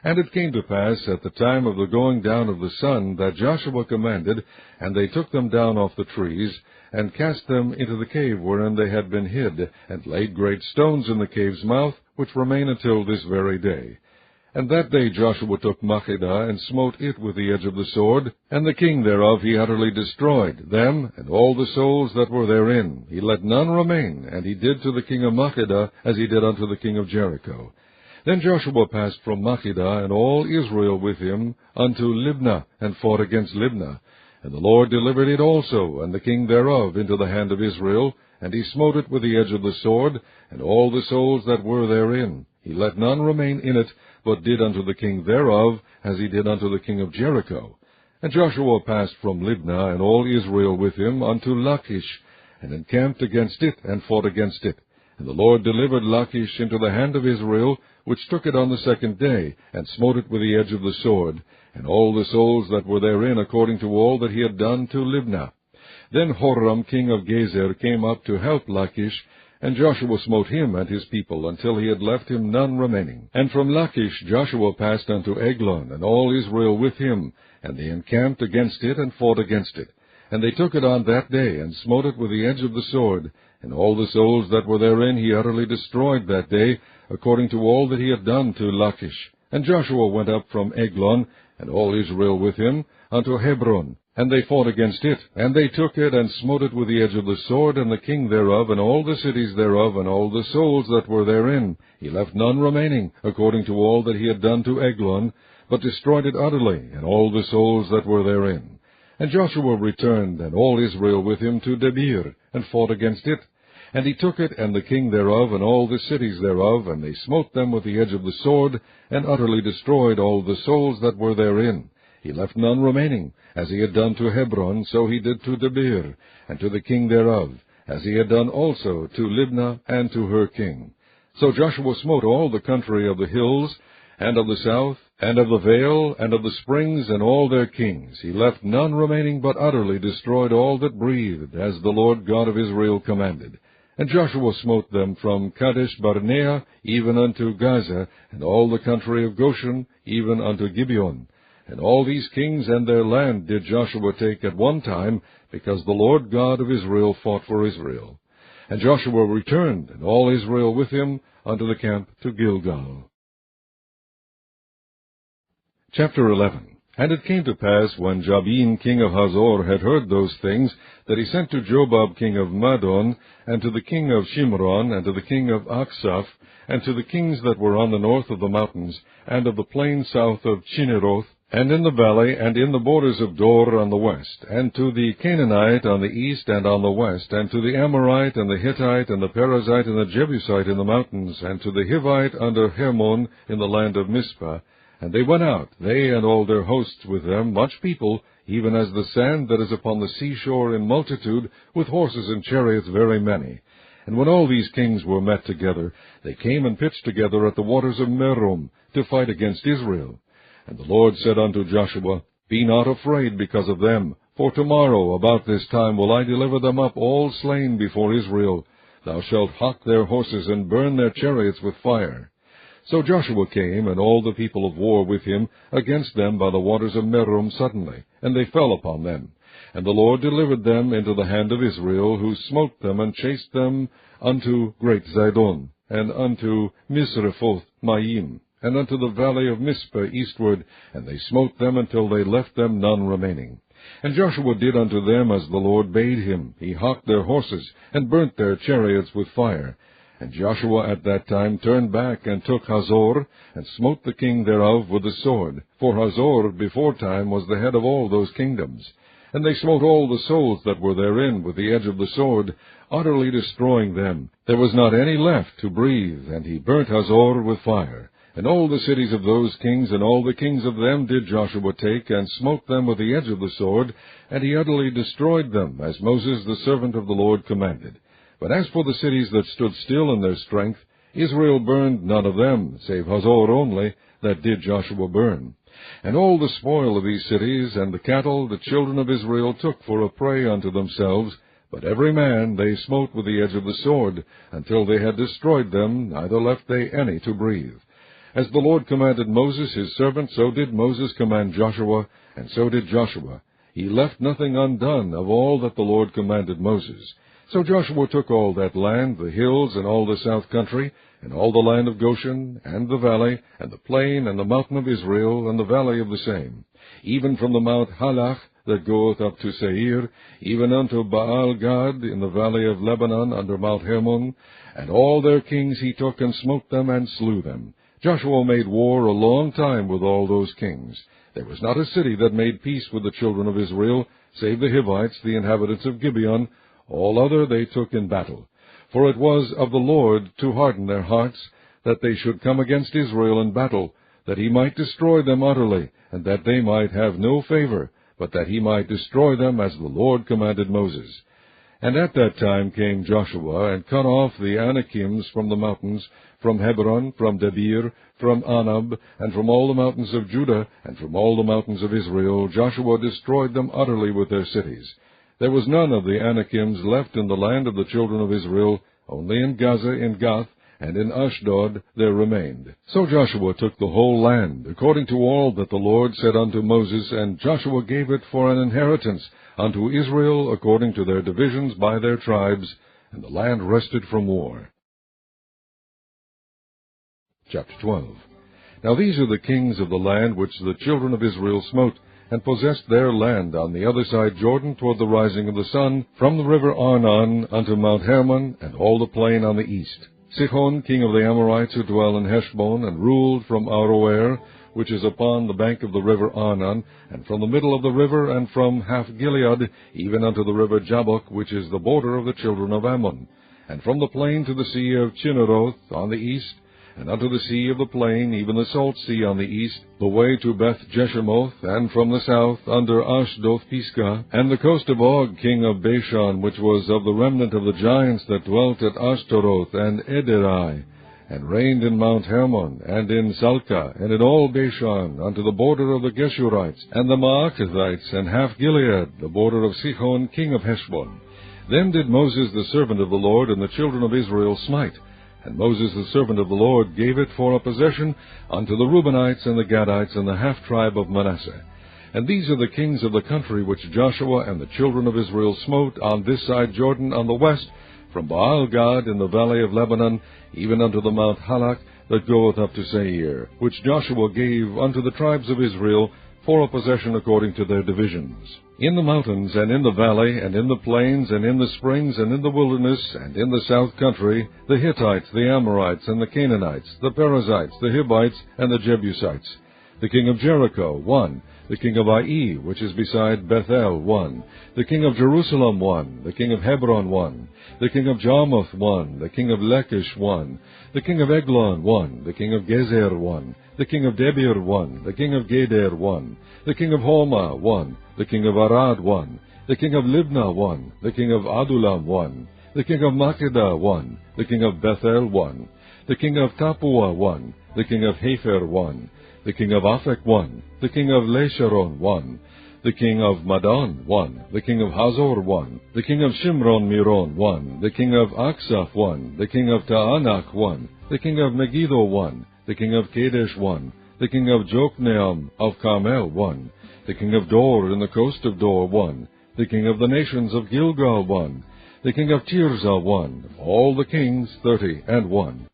And it came to pass at the time of the going down of the sun, that Joshua commanded, and they took them down off the trees, and cast them into the cave wherein they had been hid, and laid great stones in the cave's mouth, which remain until this very day. And that day Joshua took Makkedah, and smote it with the edge of the sword, and the king thereof he utterly destroyed, them and all the souls that were therein. He let none remain, and he did to the king of Makkedah as he did unto the king of Jericho. Then Joshua passed from Makkedah, and all Israel with him, unto Libnah, and fought against Libnah. And the Lord delivered it also, and the king thereof, into the hand of Israel, and he smote it with the edge of the sword, and all the souls that were therein. He let none remain in it, but did unto the king thereof, as he did unto the king of Jericho. And Joshua passed from Libnah, and all Israel with him, unto Lachish, and encamped against it, and fought against it. And the Lord delivered Lachish into the hand of Israel, which took it on the 2nd day, and smote it with the edge of the sword, and all the souls that were therein, according to all that he had done to Libnah. Then Horam king of Gezer came up to help Lachish, and Joshua smote him and his people, until he had left him none remaining. And from Lachish Joshua passed unto Eglon, and all Israel with him, and they encamped against it, and fought against it. And they took it on that day, and smote it with the edge of the sword, and all the souls that were therein he utterly destroyed that day, according to all that he had done to Lachish. And Joshua went up from Eglon, and all Israel with him, unto Hebron. And they fought against it, and they took it, and smote it with the edge of the sword, and the king thereof, and all the cities thereof, and all the souls that were therein. He left none remaining, according to all that he had done to Eglon, but destroyed it utterly, and all the souls that were therein. And Joshua returned, and all Israel with him, to Debir, and fought against it. And he took it, and the king thereof, and all the cities thereof, and they smote them with the edge of the sword, and utterly destroyed all the souls that were therein. He left none remaining. As he had done to Hebron, so he did to Debir, and to the king thereof, as he had done also to Libnah and to her king. So Joshua smote all the country of the hills, and of the south, and of the vale, and of the springs, and all their kings. He left none remaining, but utterly destroyed all that breathed, as the Lord God of Israel commanded. And Joshua smote them from Kadesh Barnea even unto Gaza, and all the country of Goshen even unto Gibeon. And all these kings and their land did Joshua take at one time, because the Lord God of Israel fought for Israel. And Joshua returned, and all Israel with him, unto the camp to Gilgal. Chapter 11. And it came to pass, when Jabin king of Hazor had heard those things, that he sent to Jobab king of Madon, and to the king of Shimron, and to the king of Achsaph, and to the kings that were on the north of the mountains, and of the plain south of Chinneroth, and in the valley, and in the borders of Dor on the west, and to the Canaanite on the east and on the west, and to the Amorite, and the Hittite, and the Perizzite, and the Jebusite in the mountains, and to the Hivite under Hermon in the land of Mizpah. And they went out, they and all their hosts with them, much people, even as the sand that is upon the seashore in multitude, with horses and chariots very many. And when all these kings were met together, they came and pitched together at the waters of Merom, to fight against Israel. And the Lord said unto Joshua, Be not afraid because of them, for tomorrow about this time will I deliver them up all slain before Israel. Thou shalt hock their horses, and burn their chariots with fire. So Joshua came, and all the people of war with him, against them by the waters of Merom suddenly, and they fell upon them. And the Lord delivered them into the hand of Israel, who smote them, and chased them unto Great Zidon, and unto Misrephoth Maim, and unto the valley of Mizpah eastward, and they smote them until they left them none remaining. And Joshua did unto them as the Lord bade him. He hocked their horses, and burnt their chariots with fire. And Joshua at that time turned back, and took Hazor, and smote the king thereof with the sword. For Hazor beforetime was the head of all those kingdoms. And they smote all the souls that were therein with the edge of the sword, utterly destroying them. There was not any left to breathe, and he burnt Hazor with fire. And all the cities of those kings, and all the kings of them, did Joshua take, and smote them with the edge of the sword, and he utterly destroyed them, as Moses the servant of the Lord commanded. But as for the cities that stood still in their strength, Israel burned none of them, save Hazor only, that did Joshua burn. And all the spoil of these cities, and the cattle, the children of Israel took for a prey unto themselves, but every man they smote with the edge of the sword, until they had destroyed them, neither left they any to breathe. As the Lord commanded Moses his servant, so did Moses command Joshua, and so did Joshua. He left nothing undone of all that the Lord commanded Moses. So Joshua took all that land, the hills, and all the south country, and all the land of Goshen, and the valley, and the plain, and the mountain of Israel, and the valley of the same, even from the Mount Halach that goeth up to Seir, even unto Baal-Gad in the valley of Lebanon under Mount Hermon, and all their kings he took, and smote them, and slew them. Joshua made war a long time with all those kings. There was not a city that made peace with the children of Israel, save the Hivites, the inhabitants of Gibeon. All other they took in battle. For it was of the Lord to harden their hearts, that they should come against Israel in battle, that he might destroy them utterly, and that they might have no favor, but that he might destroy them as the Lord commanded Moses. And at that time came Joshua, and cut off the Anakims from the mountains, from Hebron, from Debir, from Anab, and from all the mountains of Judah, and from all the mountains of Israel. Joshua destroyed them utterly with their cities. There was none of the Anakims left in the land of the children of Israel, only in Gaza, in Gath, and in Ashdod there remained. So Joshua took the whole land, according to all that the Lord said unto Moses, and Joshua gave it for an inheritance unto Israel according to their divisions by their tribes, and the land rested from war. Chapter 12. Now these are the kings of the land which the children of Israel smote, and possessed their land on the other side Jordan toward the rising of the sun, from the river Arnon unto Mount Hermon, and all the plain on the east. Sihon, king of the Amorites, who dwell in Heshbon, and ruled from Aroer, which is upon the bank of the river Arnon, and from the middle of the river, and from half Gilead, even unto the river Jabbok, which is the border of the children of Ammon, and from the plain to the sea of Chinneroth on the east, and unto the sea of the plain, even the salt sea on the east, the way to Beth Jeshemoth, and from the south under Ashdoth Pisgah, and the coast of Og, king of Bashan, which was of the remnant of the giants that dwelt at Ashtaroth and Edrei, and reigned in Mount Hermon, and in Salcah, and in all Bashan, unto the border of the Geshurites, and the Maacathites, and half Gilead, the border of Sihon, king of Heshbon. Then did Moses the servant of the Lord and the children of Israel smite, and Moses the servant of the Lord gave it for a possession unto the Reubenites and the Gadites and the half-tribe of Manasseh. And these are the kings of the country which Joshua and the children of Israel smote on this side Jordan on the west, from Baal-Gad in the valley of Lebanon, even unto the Mount Halak that goeth up to Seir, which Joshua gave unto the tribes of Israel for a possession according to their divisions. In the mountains, and in the valley, and in the plains, and in the springs, and in the wilderness, and in the south country, the Hittites, the Amorites, and the Canaanites, the Perizzites, the Hivites, and the Jebusites. The king of Jericho, 1. The king of Ai, which is beside Bethel, 1. The king of Jerusalem, 1. The king of Hebron, 1. The king of Jarmuth, 1. The king of Lachish, 1. The king of Eglon, 1. The king of Gezer, 1. The king of Debir, 1. The king of Geder, 1. The king of Hormah, 1. The king of Arad, 1. The king of Libnah, 1. The king of Adullam, 1. The king of Makkedah, 1. The king of Bethel, 1. The king of Tappuah, 1. The king of Hepher, 1. The king of Aphek, 1. The king of Lesharon, 1. The king of Madon, 1. The king of Hazor, 1. The king of Shimron Miron, 1. The king of Aksaph, 1. The king of Taanach, 1. The king of Megiddo, 1. The king of Kadesh, 1. The king of Jokneam of Carmel, 1. The king of Dor in the coast of Dor, 1. The king of the nations of Gilgal, 1. The king of Tirzah, 1. All the kings, 30, 1.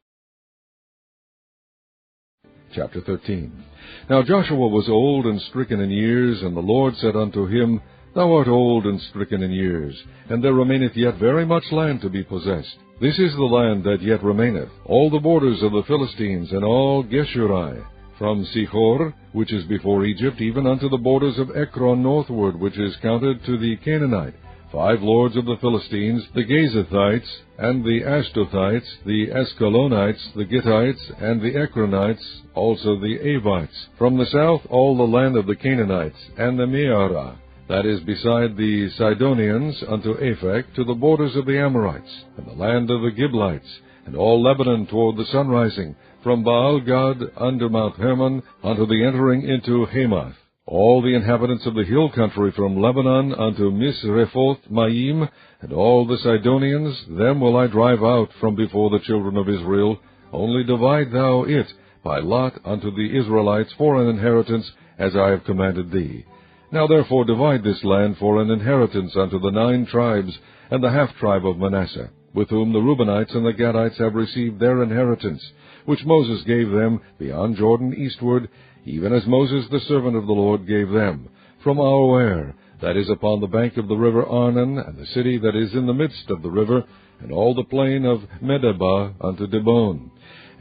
Chapter 13. Now Joshua was old and stricken in years, and the Lord said unto him, Thou art old and stricken in years, and there remaineth yet very much land to be possessed. This is the land that yet remaineth, all the borders of the Philistines, and all Geshuri, from Sihor, which is before Egypt, even unto the borders of Ekron northward, which is counted to the Canaanite. 5 lords of the Philistines, the Gezathites, and the Ashdothites, the Askelonites, the Gittites, and the Ekronites, also the Avites. From the south all the land of the Canaanites, and the Mearah, that is beside the Sidonians, unto Aphek, to the borders of the Amorites, and the land of the Giblites, and all Lebanon toward the sunrising, from Baal-Gad under Mount Hermon, unto the entering into Hamath. All the inhabitants of the hill country from Lebanon unto Misrephoth Maim, and all the Sidonians, them will I drive out from before the children of Israel. Only divide thou it by lot unto the Israelites for an inheritance, as I have commanded thee. Now therefore divide this land for an inheritance unto the 9 tribes, and the half-tribe of Manasseh, with whom the Reubenites and the Gadites have received their inheritance, which Moses gave them beyond Jordan eastward, even as Moses the servant of the Lord gave them, from Aroer, that is upon the bank of the river Arnon, and the city that is in the midst of the river, and all the plain of Medeba unto Dibon,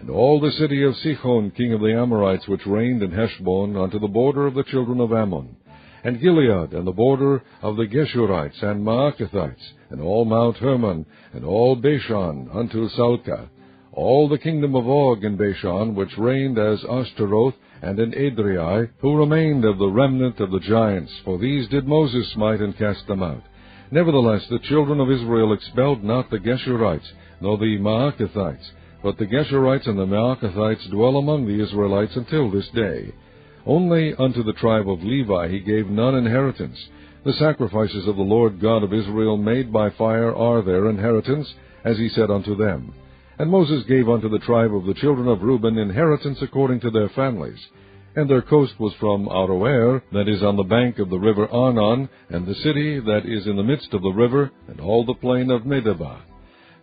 and all the city of Sihon king of the Amorites, which reigned in Heshbon, unto the border of the children of Ammon, and Gilead, and the border of the Geshurites and Maacathites, and all Mount Hermon, and all Bashan unto Salcah, all the kingdom of Og in Bashan, which reigned as Ashtaroth, and in Edrei, who remained of the remnant of the giants, for these did Moses smite and cast them out. Nevertheless the children of Israel expelled not the Geshurites, nor the Maacathites, but the Geshurites and the Maacathites dwell among the Israelites until this day. Only unto the tribe of Levi he gave none inheritance. The sacrifices of the Lord God of Israel made by fire are their inheritance, as he said unto them. And Moses gave unto the tribe of the children of Reuben inheritance according to their families. And their coast was from Aroer, that is on the bank of the river Arnon, and the city that is in the midst of the river, and all the plain of Medeba.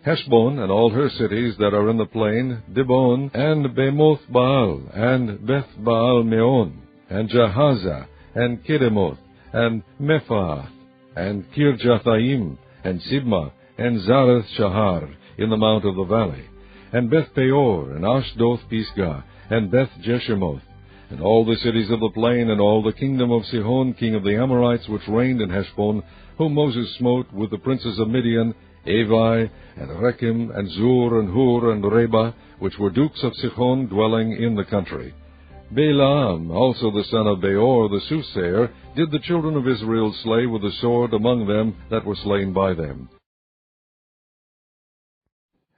Heshbon, and all her cities that are in the plain, Dibon, and Bemoth Baal, and Beth Baal Meon, and Jahaza, and Kedemoth, and Mephaath, and Kirjathaim, and Sibmah, and Zareth Shahar, in the mount of the valley, and Beth Peor, and Ashdoth Pisgah, and Beth Jeshimoth, and all the cities of the plain, and all the kingdom of Sihon king of the Amorites, which reigned in Heshbon, whom Moses smote with the princes of Midian, Evi, and Rechem, and Zur, and Hur, and Reba, which were dukes of Sihon, dwelling in the country. Balaam also the son of Beor the soothsayer did the children of Israel slay with the sword among them that were slain by them.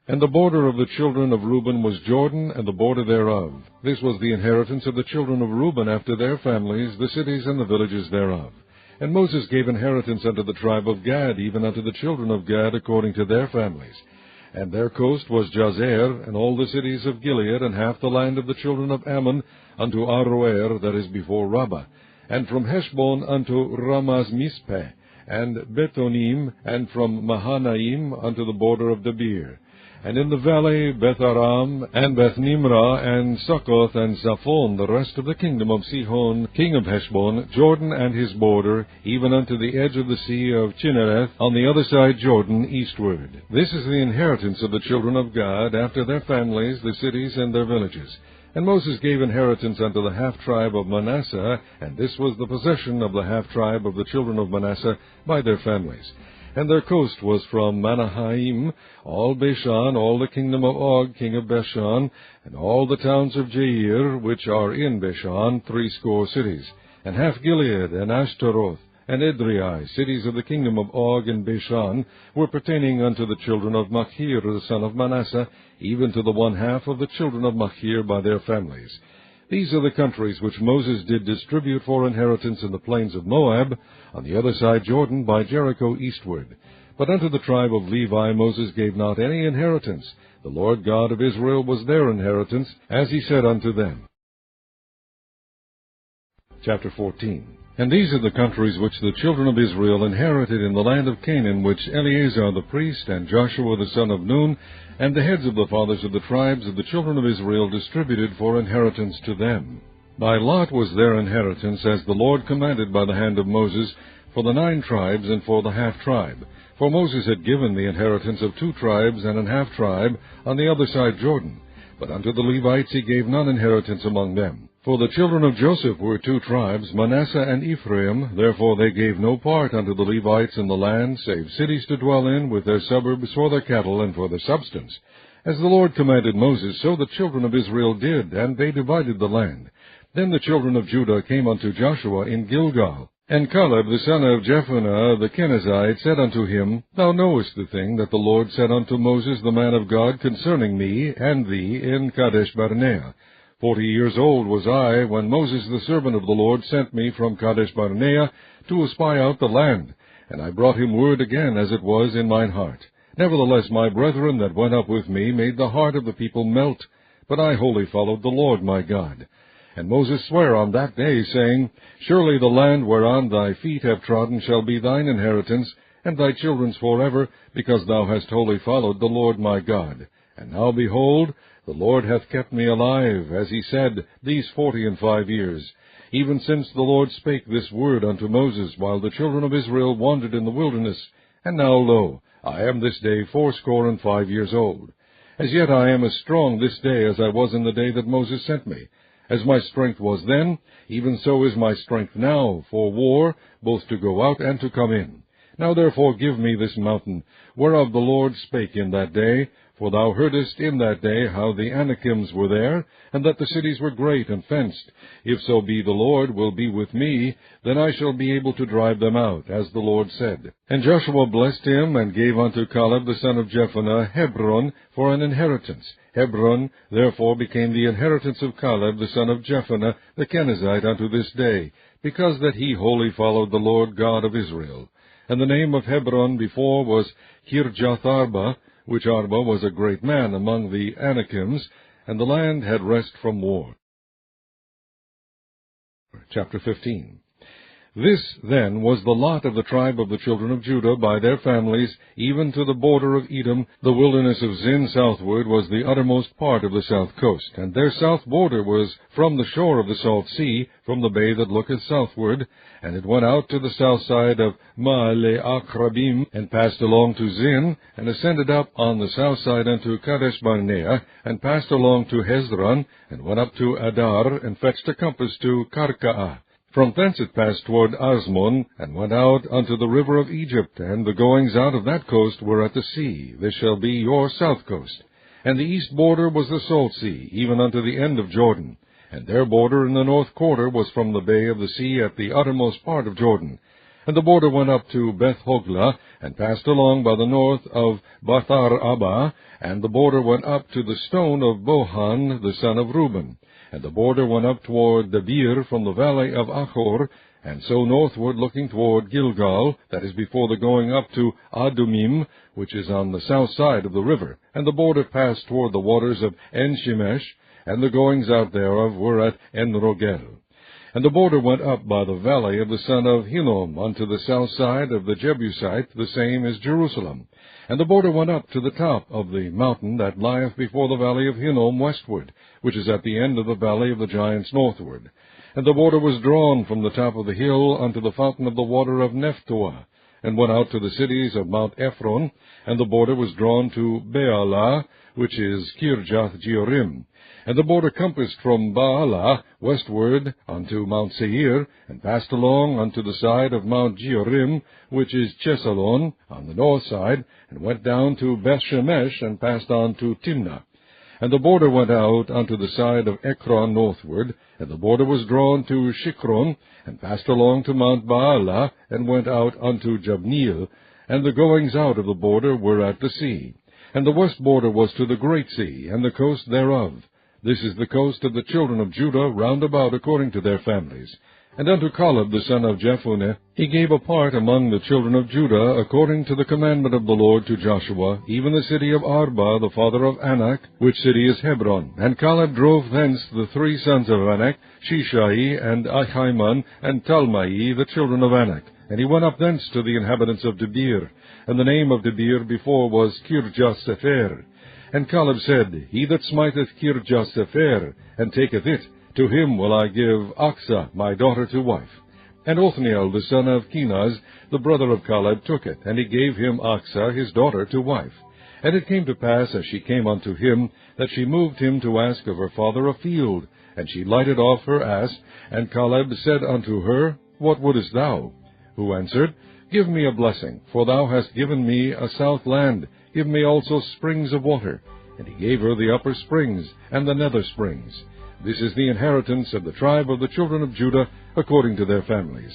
And the border of the children of Reuben was Jordan, and the border thereof. This was the inheritance of the children of Reuben after their families, the cities and the villages thereof. And Moses gave inheritance unto the tribe of Gad, even unto the children of Gad, according to their families. And their coast was Jazer, and all the cities of Gilead, and half the land of the children of Ammon, unto Aroer, that is before Rabbah, and from Heshbon unto Ramaz-Mizpeh, and Betonim, and from Mahanaim unto the border of Debir. And in the valley Beth-Aram, and Beth-Nimrah, and Succoth, and Zaphon, the rest of the kingdom of Sihon, king of Heshbon, Jordan and his border, even unto the edge of the sea of Chinnereth, on the other side Jordan, eastward. This is the inheritance of the children of Gad, after their families, the cities and their villages. And Moses gave inheritance unto the half-tribe of Manasseh, and this was the possession of the half-tribe of the children of Manasseh by their families. And their coast was from Manahaim, all Bashan, all the kingdom of Og, king of Bashan, and all the towns of Jair, which are in Bashan, 60 cities, and half Gilead, and Ashtaroth, and Edrei, cities of the kingdom of Og and Bashan, were pertaining unto the children of Machir, the son of Manasseh, even to the one half of the children of Machir by their families. These are the countries which Moses did distribute for inheritance in the plains of Moab, on the other side Jordan, by Jericho eastward. But unto the tribe of Levi Moses gave not any inheritance. The Lord God of Israel was their inheritance, as he said unto them. Chapter 14. And these are the countries which the children of Israel inherited in the land of Canaan, which Eleazar the priest, and Joshua the son of Nun, and the heads of the fathers of the tribes of the children of Israel distributed for inheritance to them. By lot was their inheritance, as the Lord commanded by the hand of Moses, for the 9 tribes and for the half-tribe. For Moses had given the inheritance of 2 tribes and an half-tribe on the other side Jordan. But unto the Levites he gave none inheritance among them. For the children of Joseph were 2 tribes, Manasseh and Ephraim, therefore they gave no part unto the Levites in the land, save cities to dwell in, with their suburbs for their cattle and for their substance. As the Lord commanded Moses, so the children of Israel did, and they divided the land. Then the children of Judah came unto Joshua in Gilgal. And Caleb the son of Jephunneh the Kenizzite said unto him, Thou knowest the thing that the Lord said unto Moses the man of God concerning me and thee in Kadesh Barnea. 40 years old was I, when Moses the servant of the Lord sent me from Kadesh Barnea to espy out the land. And I brought him word again, as it was in mine heart. Nevertheless my brethren that went up with me made the heart of the people melt, but I wholly followed the Lord my God. And Moses sware on that day, saying, Surely the land whereon thy feet have trodden shall be thine inheritance, and thy children's forever, because thou hast wholly followed the Lord my God. And now, behold, the Lord hath kept me alive, as he said, these 45 years, even since the Lord spake this word unto Moses, while the children of Israel wandered in the wilderness. And now, lo, I am this day 85 years old. As yet I am as strong this day as I was in the day that Moses sent me. As my strength was then, even so is my strength now, for war, both to go out and to come in. Now therefore give me this mountain, whereof the Lord spake in that day, for thou heardest in that day how the Anakims were there, and that the cities were great and fenced. If so be the Lord will be with me, then I shall be able to drive them out, as the Lord said. And Joshua blessed him, and gave unto Caleb the son of Jephunneh Hebron for an inheritance. Hebron therefore became the inheritance of Caleb the son of Jephunneh the Kenizzite unto this day, because that he wholly followed the Lord God of Israel. And the name of Hebron before was Kirjatharba, which Arba was a great man among the Anakims, and the land had rest from war. Chapter 15. This, then, was the lot of the tribe of the children of Judah by their families, even to the border of Edom. The wilderness of Zin southward was the uttermost part of the south coast, and their south border was from the shore of the salt sea, from the bay that looketh southward, and it went out to the south side of Maale Akrabim, and passed along to Zin, and ascended up on the south side unto Kadesh Barnea, and passed along to Hezron, and went up to Adar, and fetched a compass to Karkaa. From thence it passed toward Asmon, and went out unto the river of Egypt, and the goings out of that coast were at the sea. This shall be your south coast. And the east border was the salt sea, even unto the end of Jordan. And their border in the north quarter was from the bay of the sea at the uttermost part of Jordan. And the border went up to Beth-hoglah, and passed along by the north of Bathar-abba, and the border went up to the stone of Bohan, the son of Reuben. And the border went up toward Debir from the valley of Achor, and so northward looking toward Gilgal, that is before the going up to Adumim, which is on the south side of the river. And the border passed toward the waters of En-shemesh, and the goings out thereof were at En-rogel. And the border went up by the valley of the son of Hinnom unto the south side of the Jebusite, the same is Jerusalem. And the border went up to the top of the mountain that lieth before the valley of Hinnom westward, which is at the end of the valley of the giants northward. And the border was drawn from the top of the hill unto the fountain of the water of Nephtoah, and went out to the cities of Mount Ephron, and the border was drawn to Baalah, which is Kirjath-jearim. And the border compassed from Baalah westward unto Mount Seir, and passed along unto the side of Mount Jearim, which is Chesalon, on the north side, and went down to Beth-shemesh, and passed on to Timnah. And the border went out unto the side of Ekron northward, and the border was drawn to Shikron, and passed along to Mount Baalah, and went out unto Jabneel, and the goings out of the border were at the sea. And the west border was to the great sea, and the coast thereof. This is the coast of the children of Judah round about according to their families. And unto Caleb the son of Jephunneh he gave a part among the children of Judah, according to the commandment of the Lord to Joshua, even the city of Arba, the father of Anak, which city is Hebron. And Caleb drove thence the 3 sons of Anak, Shishai, and Ahiman, and Talmai, the children of Anak. And he went up thence to the inhabitants of Debir. And the name of Debir before was Kirjath-sepher. And Caleb said, He that smiteth Kirjath-sepher, and taketh it, to him will I give Achsah my daughter to wife. And Othniel the son of Kenaz, the brother of Caleb, took it, and he gave him Achsah his daughter to wife. And it came to pass, as she came unto him, that she moved him to ask of her father a field. And she lighted off her ass, and Caleb said unto her, What wouldest thou? Who answered, Give me a blessing, for thou hast given me a south land. Give me also springs of water. And he gave her the upper springs, and the nether springs. This is the inheritance of the tribe of the children of Judah, according to their families.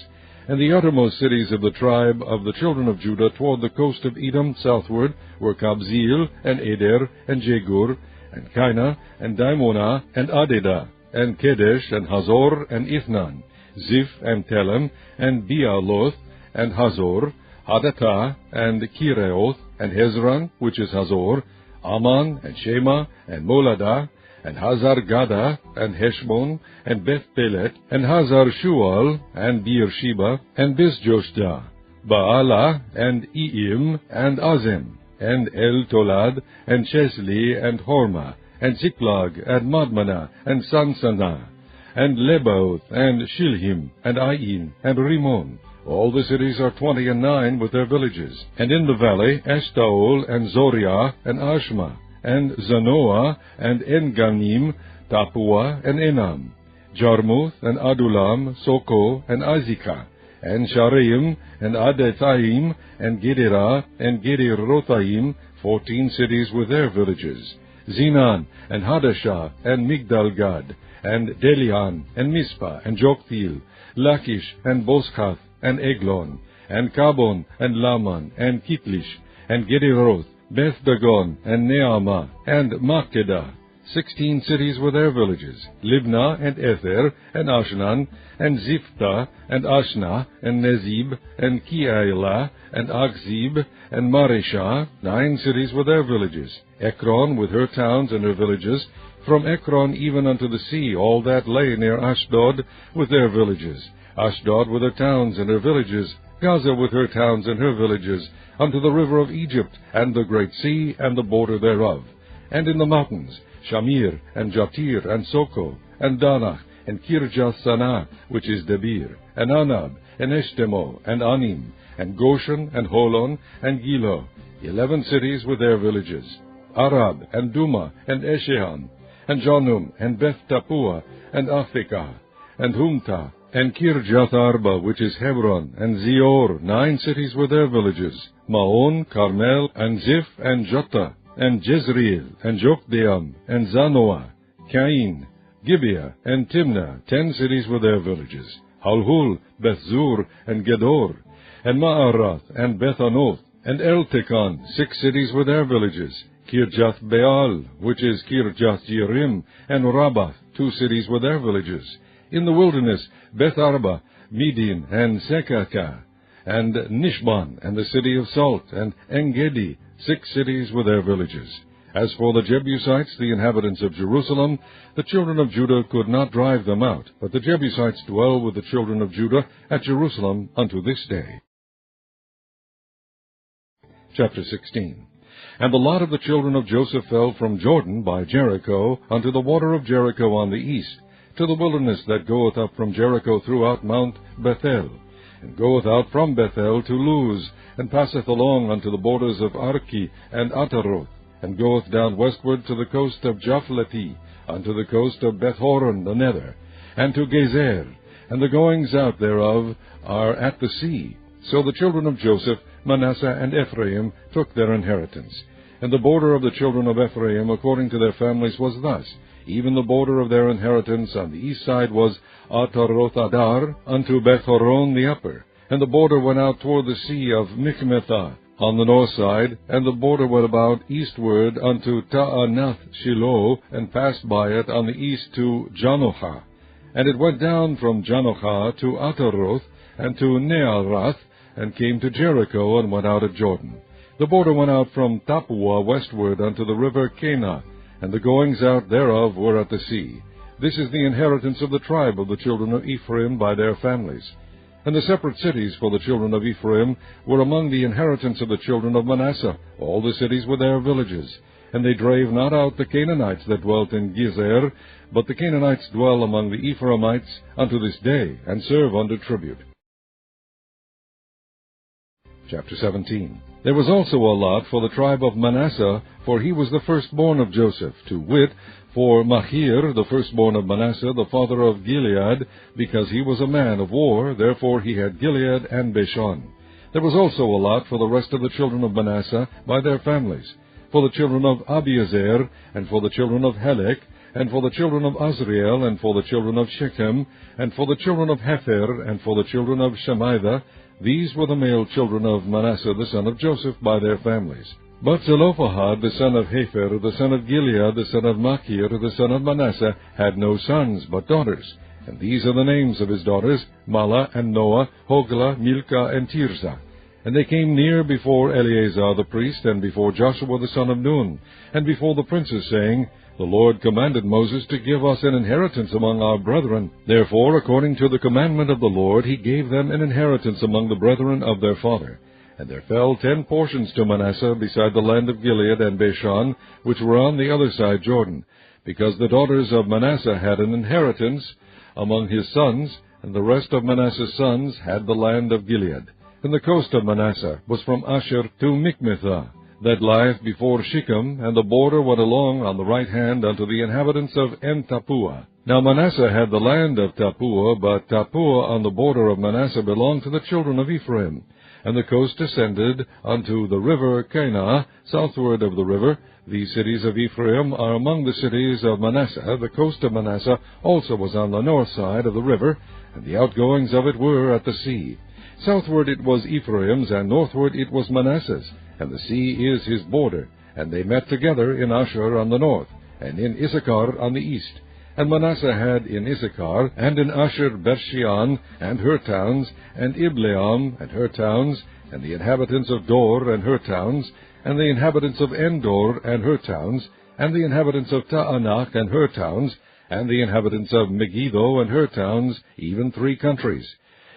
And the uttermost cities of the tribe of the children of Judah toward the coast of Edom southward were Kabzeel, and Eder, and Jegur, and Kainah, and Dimonah, and Adedah, and Kedesh, and Hazor, and Ithnan, Ziph, and Telem, and Bealoth, and Hazor, Hadattah, and Kireoth, and Hezron, which is Hazor, Ammon, and Shema, and Moladah, and Hazar-Gadah, and Heshbon, and Beth-pelet, and Hazar-shual, and Beersheba, and Bisjoshdah, Baalah, and Iim, and Azem, and El-Tolad, and Chesley, and Hormah, and Ziklag, and Madmanah, and Sansannah, and Lebaoth, and Shilhim, and Ain, and Rimmon. All the cities are 29 with their villages. And in the valley, Eshtaol, and Zoriah, and Ashma, and Zanoah, and En-ganim, Tapua, and Enam, Jarmuth, and Adulam, Soko, and Azekah, and Shareim, and Adethaim, and Gederah, and Gederothaim, 14 cities with their villages. Zinan, and Hadashah, and Migdal-gad, and Delian, and Mizpah, and Joktheel, Lachish, and Boscath, and Eglon, and Kabon, and Laman, and Kitlish, and Gederoth, Beth-dagon, and Neamah, and Makkedah, 16 cities with their villages, Libnah, and Ether, and Ashnan, and Ziphtah, and Ashna, and Nezib, and Keilah, and Achzib, and Mareshah, 9 cities with their villages, Ekron with her towns and her villages, from Ekron even unto the sea, all that lay near Ashdod with their villages, Ashdod with her towns and her villages, Gaza with her towns and her villages, unto the river of Egypt, and the great sea, and the border thereof. And in the mountains, Shamir, and Jatir, and Soko, and Danach, and Kirjath-Sanah, which is Debir, and Anab, and Eshtemo, and Anim, and Goshen, and Holon, and Gilo, 11 cities with their villages. Arab, and Duma, and Eshehan, and Jonum, and Beth-Tapua, and Aphekah, and Humta, and Kirjath-Arba, which is Hebron, and Zior, 9 cities with their villages. Maon, Carmel, and Ziph, and Jotta, and Jezreel, and Jokdeam, and Zanoah, Cain, Gibeah, and Timnah, 10 cities with their villages. Halhul, Bethzur, and Gedor, and Ma'arath, and Bethanoth, and Eltekon, 6 cities with their villages. Kirjath Baal, which is Kirjath Jearim, and Rabbath, 2 cities with their villages. In the wilderness, Beth Arba, Midin, and Sekaka, and Nishban, and the city of Salt, and Engedi, 6 cities with their villages. As for the Jebusites, the inhabitants of Jerusalem, the children of Judah could not drive them out, but the Jebusites dwell with the children of Judah at Jerusalem unto this day. Chapter 16. And the lot of the children of Joseph fell from Jordan by Jericho unto the water of Jericho on the east, to the wilderness that goeth up from Jericho throughout Mount Bethel, and goeth out from Bethel to Luz, and passeth along unto the borders of Arki and Ataroth, and goeth down westward to the coast of Japhleti, unto the coast of Bethhoron the nether, and to Gezer, and the goings out thereof are at the sea. So the children of Joseph, Manasseh, and Ephraim took their inheritance. And the border of the children of Ephraim according to their families was thus. Even the border of their inheritance on the east side was Ataroth-Adar unto Beth-horon the upper. And the border went out toward the sea of Michmethah on the north side, and the border went about eastward unto Ta'anath-Shiloh, and passed by it on the east to Janohah. And it went down from Janohah to Ataroth, and to Nearath, and came to Jericho, and went out of Jordan. The border went out from Tapua westward unto the river Kanah, and the goings out thereof were at the sea. This is the inheritance of the tribe of the children of Ephraim by their families. And the separate cities for the children of Ephraim were among the inheritance of the children of Manasseh, all the cities with their villages. And they drave not out the Canaanites that dwelt in Gezer, but the Canaanites dwell among the Ephraimites unto this day, and serve under tribute. Chapter 17. There was also a lot for the tribe of Manasseh, for he was the firstborn of Joseph, to wit, for Machir, the firstborn of Manasseh, the father of Gilead, because he was a man of war, therefore he had Gilead and Bashan. There was also a lot for the rest of the children of Manasseh by their families, for the children of Abiezer, and for the children of Helek, and for the children of Azriel, and for the children of Shechem, and for the children of Hefer, and for the children of Shemaiah. These were the male children of Manasseh the son of Joseph by their families. But Zelophehad the son of Hefer, the son of Gilead, the son of Machir, the son of Manasseh, had no sons, but daughters. And these are the names of his daughters, Mahlah, and Noah, Hoglah, Milcah, and Tirzah. And they came near before Eleazar the priest, and before Joshua the son of Nun, and before the princes, saying, The Lord commanded Moses to give us an inheritance among our brethren. Therefore, according to the commandment of the Lord, he gave them an inheritance among the brethren of their father. And there fell 10 portions to Manasseh beside the land of Gilead and Bashan, which were on the other side Jordan, because the daughters of Manasseh had an inheritance among his sons, and the rest of Manasseh's sons had the land of Gilead. And the coast of Manasseh was from Asher to Michmethah, that lieth before Shechem, and the border went along on the right hand unto the inhabitants of En-Tappuah. Now Manasseh had the land of Tappuah, but Tappuah on the border of Manasseh belonged to the children of Ephraim. And the coast descended unto the river Kanah, southward of the river. These cities of Ephraim are among the cities of Manasseh. The coast of Manasseh also was on the north side of the river, and the outgoings of it were at the sea. Southward it was Ephraim's, and northward it was Manasseh's, and the sea is his border. And they met together in Asher on the north, and in Issachar on the east. And Manasseh had in Issachar, and in Asher Bershean, and her towns, and Ibleam, and her towns, and the inhabitants of Dor, and her towns, and the inhabitants of Endor, and her towns, and the inhabitants of Taanach, and her towns, and the inhabitants of Megiddo and her towns, even 3 countries.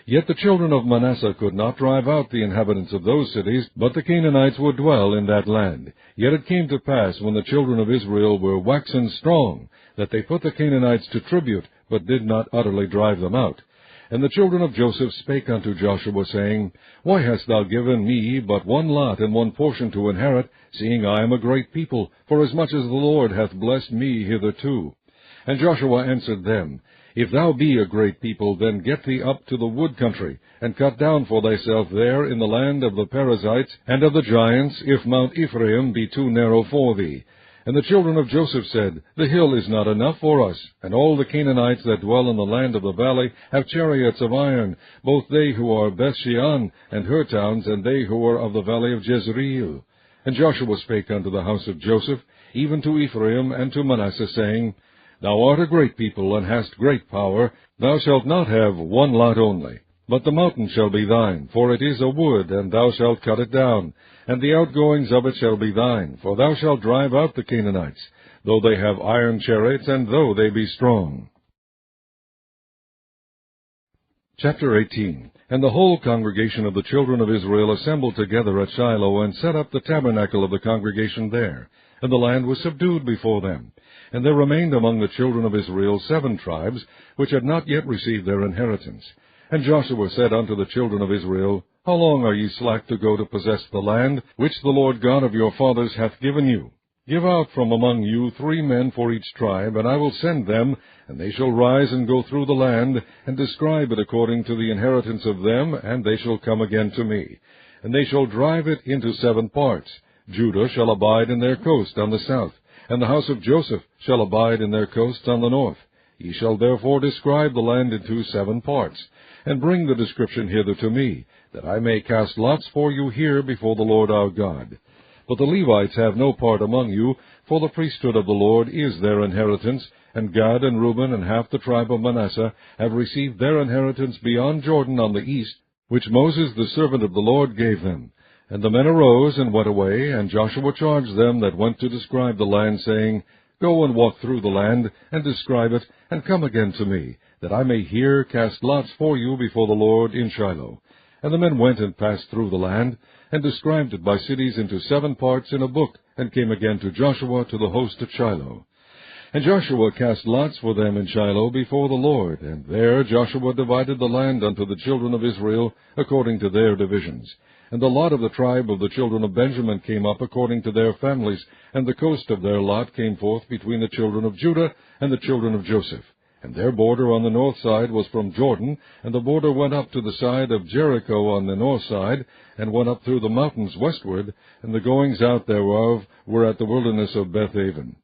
Yet the children of Manasseh could not drive out the inhabitants of those cities, but the Canaanites would dwell in that land. Yet it came to pass, when the children of Israel were waxen strong, that they put the Canaanites to tribute, but did not utterly drive them out. And the children of Joseph spake unto Joshua, saying, Why hast thou given me but one lot and one portion to inherit, seeing I am a great people, forasmuch as the Lord hath blessed me hitherto? And Joshua answered them, If thou be a great people, then get thee up to the wood country, and cut down for thyself there in the land of the Perizzites and of the giants, if Mount Ephraim be too narrow for thee. And the children of Joseph said, The hill is not enough for us, and all the Canaanites that dwell in the land of the valley have chariots of iron, both they who are Bethshean and her towns, and they who are of the valley of Jezreel. And Joshua spake unto the house of Joseph, even to Ephraim and to Manasseh, saying, Thou art a great people, and hast great power. Thou shalt not have one lot only. But the mountain shall be thine, for it is a wood, and thou shalt cut it down. And the outgoings of it shall be thine, for thou shalt drive out the Canaanites, though they have iron chariots, and though they be strong. Chapter 18. And the whole congregation of the children of Israel assembled together at Shiloh, and set up the tabernacle of the congregation there. And the land was subdued before them. And there remained among the children of Israel 7 tribes, which had not yet received their inheritance. And Joshua said unto the children of Israel, How long are ye slack to go to possess the land, which the Lord God of your fathers hath given you? Give out from among you 3 men for each tribe, and I will send them, and they shall rise and go through the land, and describe it according to the inheritance of them, and they shall come again to me. And they shall drive it into 7 parts. Judah shall abide in their coast on the south, and the house of Joseph shall abide in their coasts on the north. Ye shall therefore describe the land into 7 parts, and bring the description hither to me, that I may cast lots for you here before the Lord our God. But the Levites have no part among you, for the priesthood of the Lord is their inheritance, and Gad and Reuben and half the tribe of Manasseh have received their inheritance beyond Jordan on the east, which Moses the servant of the Lord gave them. And the men arose and went away, and Joshua charged them that went to describe the land, saying, Go and walk through the land, and describe it, and come again to me, that I may here cast lots for you before the Lord in Shiloh. And the men went and passed through the land, and described it by cities into 7 parts in a book, and came again to Joshua to the host at Shiloh. And Joshua cast lots for them in Shiloh before the Lord, and there Joshua divided the land unto the children of Israel according to their divisions. And the lot of the tribe of the children of Benjamin came up according to their families, and the coast of their lot came forth between the children of Judah and the children of Joseph. And their border on the north side was from Jordan, and the border went up to the side of Jericho on the north side, and went up through the mountains westward, and the goings out thereof were at the wilderness of Bethaven.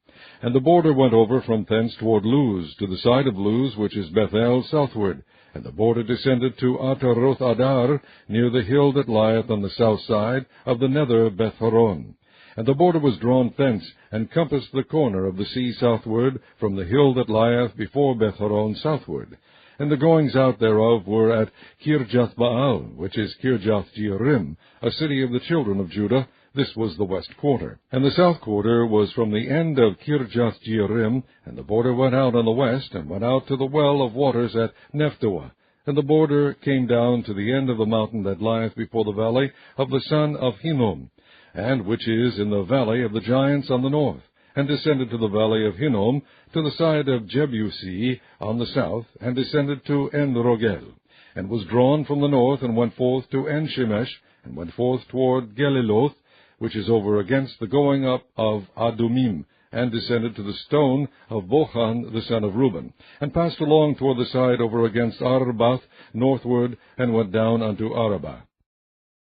And the border went over from thence toward Luz, to the side of Luz, which is Bethel, southward. And the border descended to Ataroth Adar, near the hill that lieth on the south side of the nether Beth-horon. And the border was drawn thence, and compassed the corner of the sea southward, from the hill that lieth before Beth-horon southward. And the goings out thereof were at Kirjath-baal, which is Kirjath-jearim, a city of the children of Judah. This was the west quarter. And the south quarter was from the end of Kirjath-jearim, and the border went out on the west, and went out to the well of waters at Nephtoah. And the border came down to the end of the mountain that lieth before the valley of the son of Hinnom, and which is in the valley of the giants on the north, and descended to the valley of Hinnom, to the side of Jebusi on the south, and descended to En-rogel, and was drawn from the north, and went forth to En-shemesh, and went forth toward Geliloth, which is over against the going up of Adumim, and descended to the stone of Bochan the son of Reuben, and passed along toward the side over against Arbath northward, and went down unto Arabah.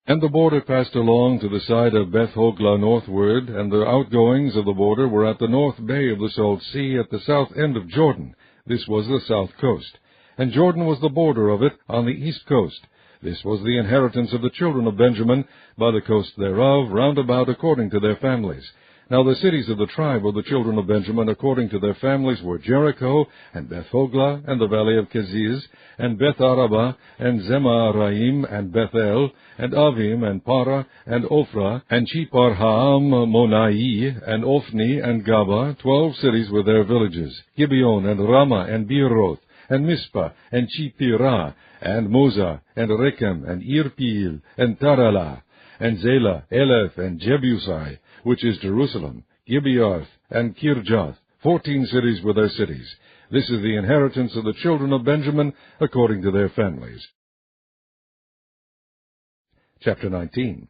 And the border passed along to the side of Beth-hoglah northward, and the outgoings of the border were at the north bay of the salt sea, at the south end of Jordan. This was the south coast. And Jordan was the border of it on the east coast. This was the inheritance of the children of Benjamin, by the coast thereof, round about according to their families. Now the cities of the tribe of the children of Benjamin according to their families were Jericho, and Beth-hoglah, and the valley of Keziz, and Beth-arabah, and Zemaraim, and Bethel, and Avim, and Parah, and Ophrah, and Cheparhaam-monai, and Ophni, and Gaba, 12 cities with their villages, Gibeon, and Ramah, and Beeroth, and Mizpah, and Chipirah, and Moza, and Rechem, and Irpeel, and Taralah, and Zelah, Eleph, and Jebusai, which is Jerusalem, Gibeath, and Kirjath, 14 cities with their cities. This is the inheritance of the children of Benjamin, according to their families. Chapter 19.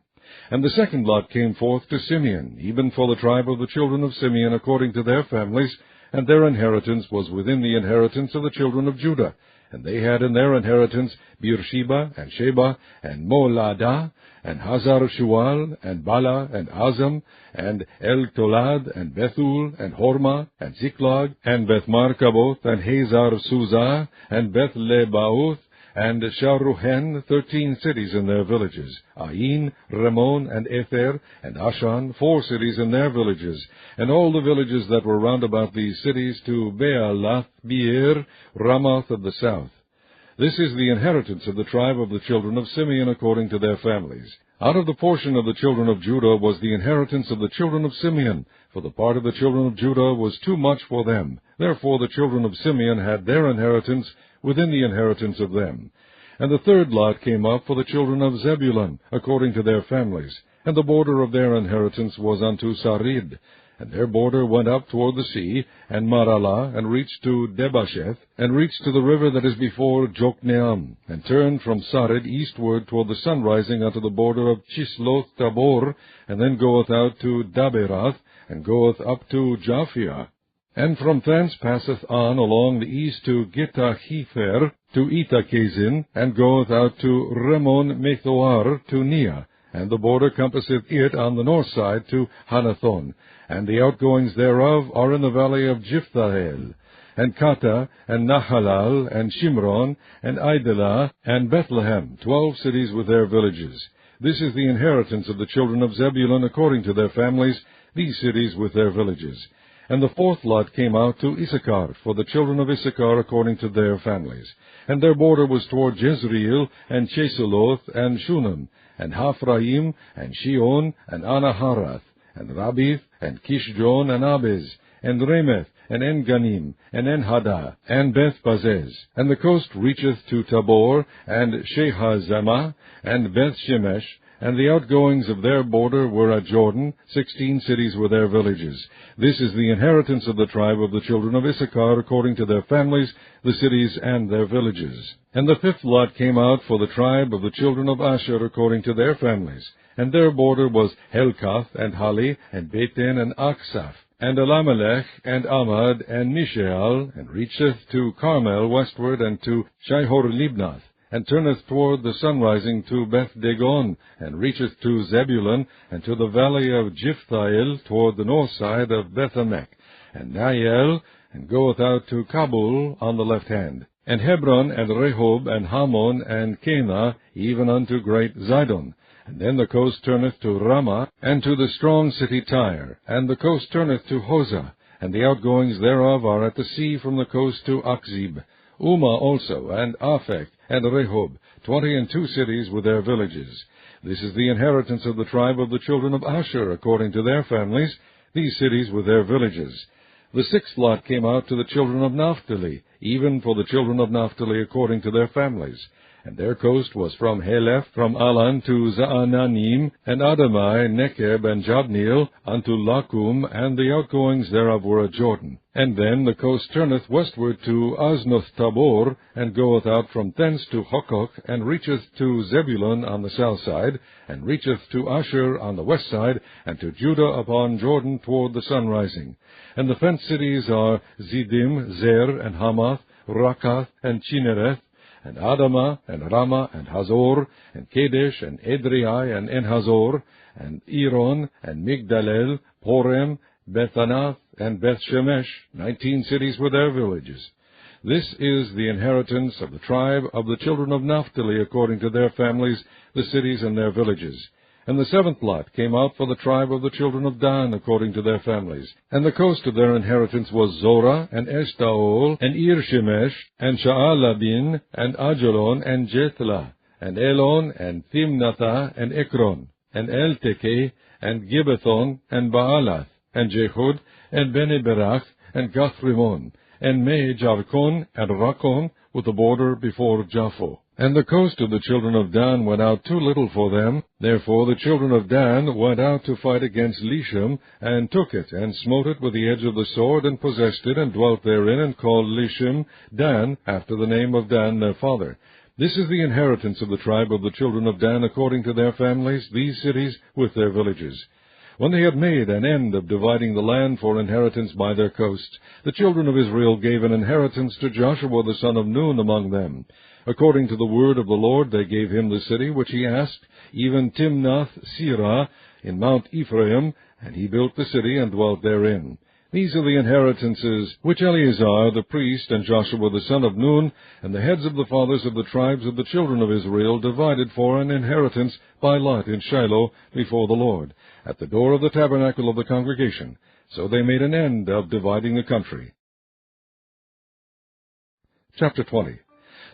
And the second lot came forth to Simeon, even for the tribe of the children of Simeon, according to their families, and their inheritance was within the inheritance of the children of Judah. And they had in their inheritance Beersheba, and Sheba, and Moladah, and Hazar-Shual, and Bala, and Azam, and El-Tolad, and Bethul, and Hormah, and Ziklag, and Beth-Markaboth, and Hazar-Suzah, and Beth-Lebaoth, and Sharuhen, 13 cities in their villages, Ain, Ramon, and Ether, and Ashan, 4 cities in their villages, and all the villages that were round about these cities to Bealath, Beer, Ramoth of the south. This is the inheritance of the tribe of the children of Simeon according to their families. Out of the portion of the children of Judah was the inheritance of the children of Simeon, for the part of the children of Judah was too much for them. Therefore the children of Simeon had their inheritance within the inheritance of them. And the third lot came up for the children of Zebulun, according to their families. And the border of their inheritance was unto Sarid. And their border went up toward the sea, and Maralah, and reached to Debasheth, and reached to the river that is before Jokneam, and turned from Sarid eastward toward the sun rising unto the border of Chisloth-Tabor, and then goeth out to Daberath, and goeth up to Japhia. And from thence passeth on along the east to Gittah-Hefer, to Itachazin, and goeth out to Rimmon-Methoar, to Neah, and the border compasseth it on the north side to Hanathon, and the outgoings thereof are in the valley of Jiphthahel, and Kata, and Nahalal, and Shimron, and Idalah, and Bethlehem, 12 cities with their villages. This is the inheritance of the children of Zebulun according to their families, these cities with their villages. And the fourth lot came out to Issachar, for the children of Issachar according to their families. And their border was toward Jezreel, and Chesuloth, and Shunem, and Haphraim, and Shion, and Anaharath, and Rabith, and Kishjon, and Abez, and Remeth, and En-Ganim, and En-Hadah, and Beth-Bazez. And the coast reacheth to Tabor, and Shehazamah, and Beth-Shemesh, and the outgoings of their border were at Jordan, 16 cities with their villages. This is the inheritance of the tribe of the children of Issachar according to their families, the cities and their villages. And the fifth lot came out for the tribe of the children of Asher according to their families. And their border was Helkath, and Hali, and Beten, and Aksaph, and Elimelech, and Amad, and Mishael, and reacheth to Carmel westward, and to Shihor-Libnath, and turneth toward the sunrising to Beth-Dagon, and reacheth to Zebulun, and to the valley of Jiphthahel toward the north side of Beth-Emek, and Naiel, and goeth out to Kabul on the left hand, and Hebron, and Rehob, and Hamon, and Cana, even unto great Zidon. And then the coast turneth to Ramah, and to the strong city Tyre, and the coast turneth to Hosah, and the outgoings thereof are at the sea from the coast to Achzib, Umah also, and Aphek, and Rehob, 22 cities with their villages. This is the inheritance of the tribe of the children of Asher, according to their families, these cities with their villages. The sixth lot came out to the children of Naphtali, even for the children of Naphtali according to their families. And their coast was from Heleph, from Alan to Zaananim, and Adamai, Nekeb, and Jabneel, unto Lakum, and the outgoings thereof were at Jordan. And then the coast turneth westward to Aznoth-Tabor, and goeth out from thence to Hokok, and reacheth to Zebulun on the south side, and reacheth to Asher on the west side, and to Judah upon Jordan toward the sun rising. And the fenced cities are Ziddim, Zer, and Hamath, Rakath, and Chinnereth, and Adamah, and Ramah, and Hazor, and Kadesh, and Edrei, and En-Hazor, and Iron, and Migdalel, Porem, Bethanath, and Beth-Shemesh, 19 cities with their villages. This is the inheritance of the tribe of the children of Naphtali according to their families, the cities and their villages. And the seventh lot came out for the tribe of the children of Dan, according to their families. And the coast of their inheritance was Zorah, and Eshtaol, and Ir-shemesh, and Sha'alabin, and Ajalon, and Jethlah, and Elon, and Thimnathah, and Ekron, and Eltekeh, and Gibbethon, and Baalath, and Jehud, and Bene-Berach, and Gathrimon, and Me-Jarkon, and Rakon, with the border before Japho. And the coast of the children of Dan went out too little for them. Therefore the children of Dan went out to fight against Lishem, and took it, and smote it with the edge of the sword, and possessed it, and dwelt therein, and called Lishem Dan, after the name of Dan their father. This is the inheritance of the tribe of the children of Dan according to their families, these cities with their villages. When they had made an end of dividing the land for inheritance by their coasts, the children of Israel gave an inheritance to Joshua the son of Nun among them. According to the word of the Lord they gave him the city which he asked, even Timnath-Serah in Mount Ephraim, and he built the city and dwelt therein. These are the inheritances which Eleazar the priest and Joshua the son of Nun and the heads of the fathers of the tribes of the children of Israel divided for an inheritance by lot in Shiloh before the Lord, at the door of the tabernacle of the congregation. So they made an end of dividing the country. Chapter 20.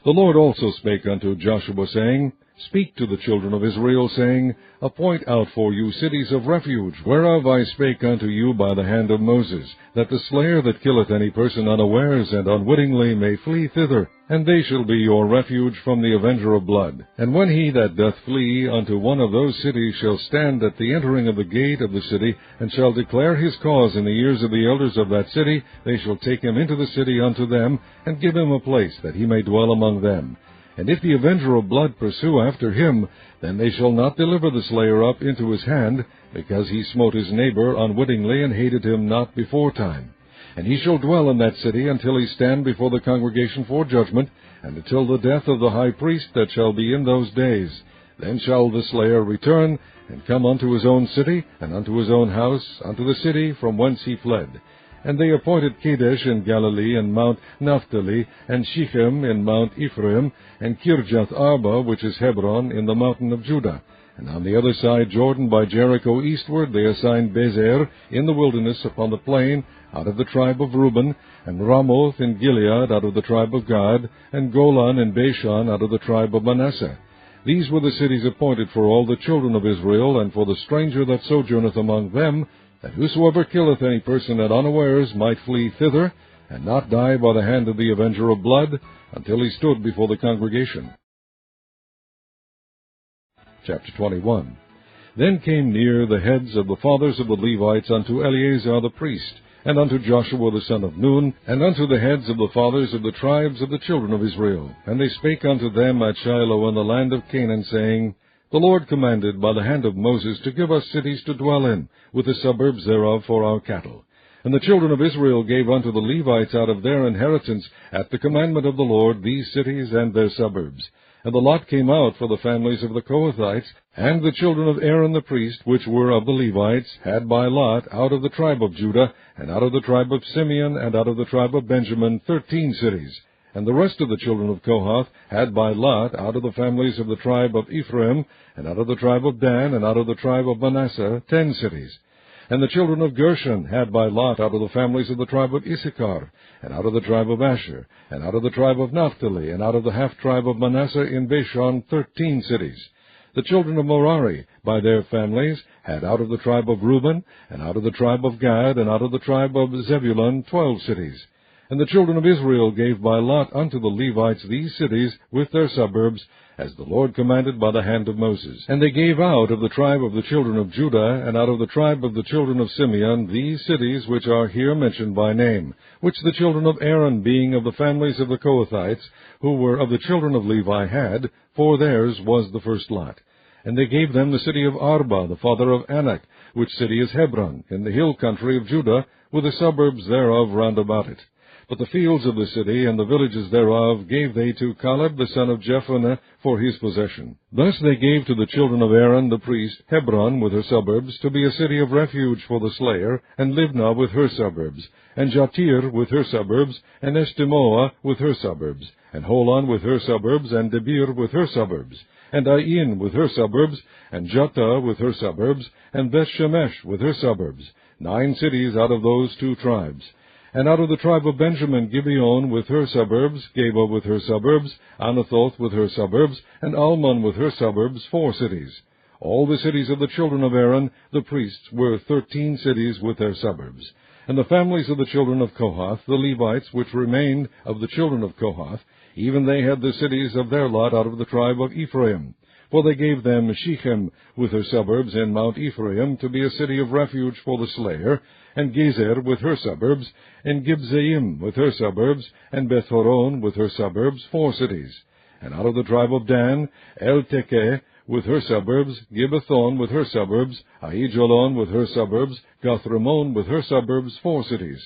The Lord also spake unto Joshua, saying, Speak to the children of Israel, saying, Appoint out for you cities of refuge, whereof I spake unto you by the hand of Moses, that the slayer that killeth any person unawares and unwittingly may flee thither, and they shall be your refuge from the avenger of blood. And when he that doth flee unto one of those cities shall stand at the entering of the gate of the city, and shall declare his cause in the ears of the elders of that city, they shall take him into the city unto them, and give him a place that he may dwell among them. And if the avenger of blood pursue after him, then they shall not deliver the slayer up into his hand, because he smote his neighbor unwittingly, and hated him not beforetime. And he shall dwell in that city until he stand before the congregation for judgment, and until the death of the high priest that shall be in those days. Then shall the slayer return, and come unto his own city, and unto his own house, unto the city from whence he fled. And they appointed Kadesh in Galilee, and Mount Naphtali, and Shechem in Mount Ephraim, and Kirjath Arba, which is Hebron, in the mountain of Judah. And on the other side Jordan by Jericho eastward they assigned Bezer in the wilderness upon the plain, out of the tribe of Reuben, and Ramoth in Gilead out of the tribe of Gad, and Golan in Bashan out of the tribe of Manasseh. These were the cities appointed for all the children of Israel, and for the stranger that sojourneth among them, that whosoever killeth any person at unawares might flee thither, and not die by the hand of the avenger of blood, until he stood before the congregation. Chapter 21. Then came near the heads of the fathers of the Levites unto Eleazar the priest, and unto Joshua the son of Nun, and unto the heads of the fathers of the tribes of the children of Israel. And they spake unto them at Shiloh in the land of Canaan, saying, The Lord commanded by the hand of Moses to give us cities to dwell in, with the suburbs thereof for our cattle. And the children of Israel gave unto the Levites out of their inheritance, at the commandment of the Lord, these cities and their suburbs. And the lot came out for the families of the Kohathites, and the children of Aaron the priest, which were of the Levites, had by lot out of the tribe of Judah, and out of the tribe of Simeon, and out of the tribe of Benjamin, 13 cities. And the rest of the children of Kohath had by lot out of the families of the tribe of Ephraim, and out of the tribe of Dan, and out of the tribe of Manasseh, 10 cities. And the children of Gershon had by lot out of the families of the tribe of Issachar, and out of the tribe of Asher, and out of the tribe of Naphtali, and out of the half-tribe of Manasseh in Bashan, 13 cities. The children of Merari, by their families, had out of the tribe of Reuben, and out of the tribe of Gad, and out of the tribe of Zebulun, 12 cities. And the children of Israel gave by lot unto the Levites these cities with their suburbs, as the Lord commanded by the hand of Moses. And they gave out of the tribe of the children of Judah, and out of the tribe of the children of Simeon, these cities which are here mentioned by name, which the children of Aaron, being of the families of the Kohathites, who were of the children of Levi, had, for theirs was the first lot. And they gave them the city of Arba, the father of Anak, which city is Hebron, in the hill country of Judah, with the suburbs thereof round about it. But the fields of the city and the villages thereof gave they to Caleb the son of Jephunneh for his possession. Thus they gave to the children of Aaron the priest Hebron with her suburbs, to be a city of refuge for the slayer, and Libnah with her suburbs, and Jattir with her suburbs, and Eshtemoa with her suburbs, and Holon with her suburbs, and Debir with her suburbs. and Ain with her suburbs, and Juttah with her suburbs, and Beth-Shemesh with her suburbs, 9 cities out of those 2 tribes. And out of the tribe of Benjamin, Gibeon with her suburbs, Geba with her suburbs, Anathoth with her suburbs, and Almon with her suburbs, 4 cities. All the cities of the children of Aaron, the priests, were 13 cities with their suburbs. And the families of the children of Kohath, the Levites, which remained of the children of Kohath, even they had the cities of their lot out of the tribe of Ephraim. For they gave them Shechem with her suburbs in Mount Ephraim to be a city of refuge for the slayer, and Gezer with her suburbs, and Gibzaim with her suburbs, and Beth-horon with her suburbs, 4 cities. And out of the tribe of Dan, El-Tekeh with her suburbs, Gibbethon with her suburbs, Aijalon with her suburbs, Gathramon with her suburbs, 4 cities.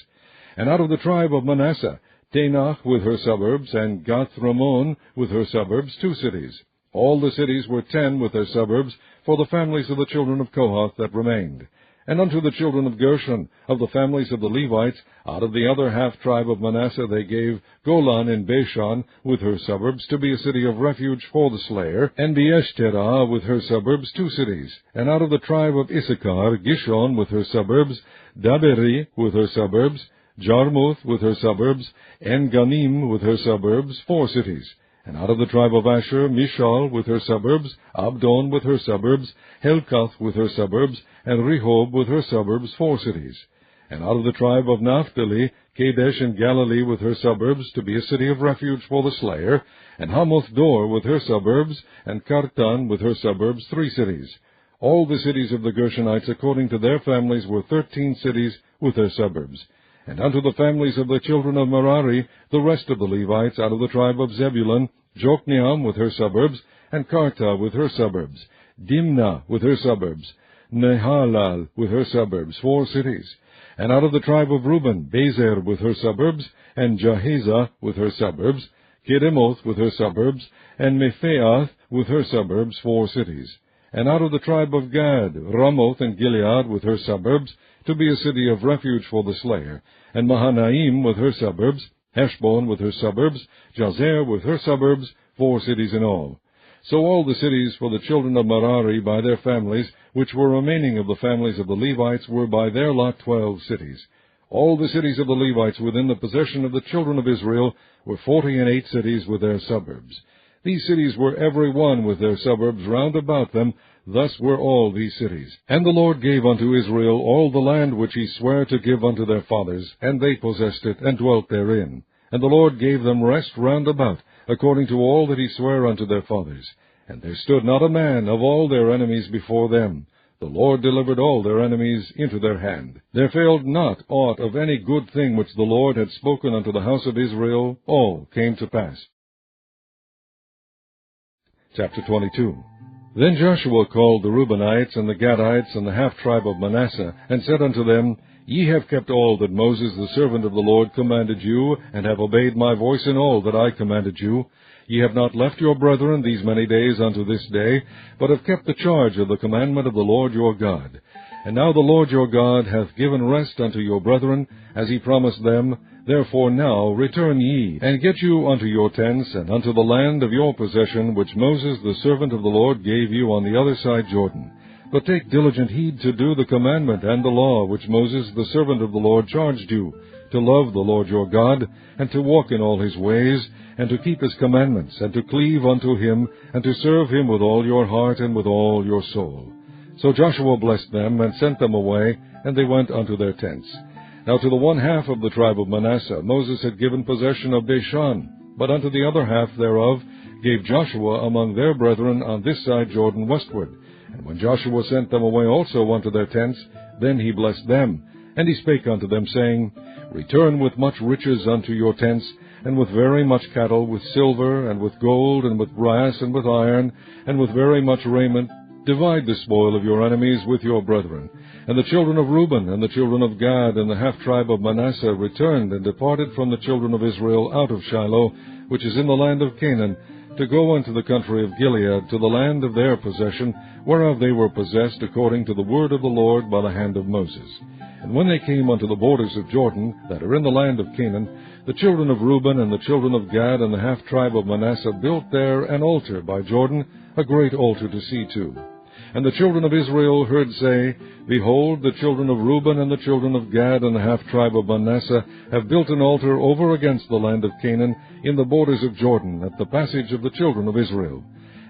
And out of the tribe of Manasseh, Tanach with her suburbs, and Gathramon with her suburbs, 2 cities. All the cities were 10 with their suburbs, for the families of the children of Kohath that remained. And unto the children of Gershon, of the families of the Levites, out of the other half-tribe of Manasseh they gave Golan in Bashan with her suburbs, to be a city of refuge for the slayer, and Beeshterah with her suburbs, 2 cities. And out of the tribe of Issachar, Gishon with her suburbs, Daberi with her suburbs, Jarmuth with her suburbs, En-Ganim with her suburbs, 4 cities. And out of the tribe of Asher, Mishal with her suburbs, Abdon with her suburbs, Helkath with her suburbs, and Rehob with her suburbs, 4 cities. And out of the tribe of Naphtali, Kadesh in Galilee with her suburbs, to be a city of refuge for the slayer, and Hamoth Dor with her suburbs, and Kartan with her suburbs, 3 cities. All the cities of the Gershonites according to their families were 13 cities with their suburbs. And unto the families of the children of Merari, the rest of the Levites, out of the tribe of Zebulun, Jokneam with her suburbs, and Karta with her suburbs, Dimnah with her suburbs, Nehalal with her suburbs, 4 cities. And out of the tribe of Reuben, Bezer with her suburbs, and Jahizah with her suburbs, Kedemoth with her suburbs, and Mephaath with her suburbs, 4 cities. And out of the tribe of Gad, Ramoth and Gilead with her suburbs, to be a city of refuge for the slayer, and Mahanaim with her suburbs, Heshbon with her suburbs, Jazer with her suburbs, 4 cities in all. So all the cities for the children of Merari by their families, which were remaining of the families of the Levites, were by their lot 12 cities. All the cities of the Levites within the possession of the children of Israel were 48 cities with their suburbs. These cities were every one with their suburbs round about them. Thus were all these cities. And the Lord gave unto Israel all the land which he sware to give unto their fathers, and they possessed it, and dwelt therein. And the Lord gave them rest round about, according to all that he sware unto their fathers. And there stood not a man of all their enemies before them. The Lord delivered all their enemies into their hand. There failed not aught of any good thing which the Lord had spoken unto the house of Israel. All came to pass. Chapter 22. Then Joshua called the Reubenites, and the Gadites, and the half-tribe of Manasseh, and said unto them, Ye have kept all that Moses the servant of the Lord commanded you, and have obeyed my voice in all that I commanded you. Ye have not left your brethren these many days unto this day, but have kept the charge of the commandment of the Lord your God. And now the Lord your God hath given rest unto your brethren, as he promised them. Therefore now return ye, and get you unto your tents, and unto the land of your possession, which Moses the servant of the Lord gave you on the other side Jordan. But take diligent heed to do the commandment and the law which Moses the servant of the Lord charged you, to love the Lord your God, and to walk in all his ways, and to keep his commandments, and to cleave unto him, and to serve him with all your heart and with all your soul. So Joshua blessed them, and sent them away, and they went unto their tents. Now to the one half of the tribe of Manasseh Moses had given possession of Bashan, but unto the other half thereof gave Joshua among their brethren on this side Jordan westward. And when Joshua sent them away also unto their tents, then he blessed them. And he spake unto them, saying, Return with much riches unto your tents, and with very much cattle, with silver, and with gold, and with brass, and with iron, and with very much raiment. Divide the spoil of your enemies with your brethren. And the children of Reuben, and the children of Gad, and the half-tribe of Manasseh returned and departed from the children of Israel out of Shiloh, which is in the land of Canaan, to go unto the country of Gilead, to the land of their possession, whereof they were possessed according to the word of the Lord by the hand of Moses. And when they came unto the borders of Jordan, that are in the land of Canaan, The children of Reuben and the children of Gad and the half-tribe of Manasseh built there an altar by Jordan, a great altar to see to. And the children of Israel heard say, Behold, the children of Reuben and the children of Gad and the half-tribe of Manasseh have built an altar over against the land of Canaan in the borders of Jordan, at the passage of the children of Israel.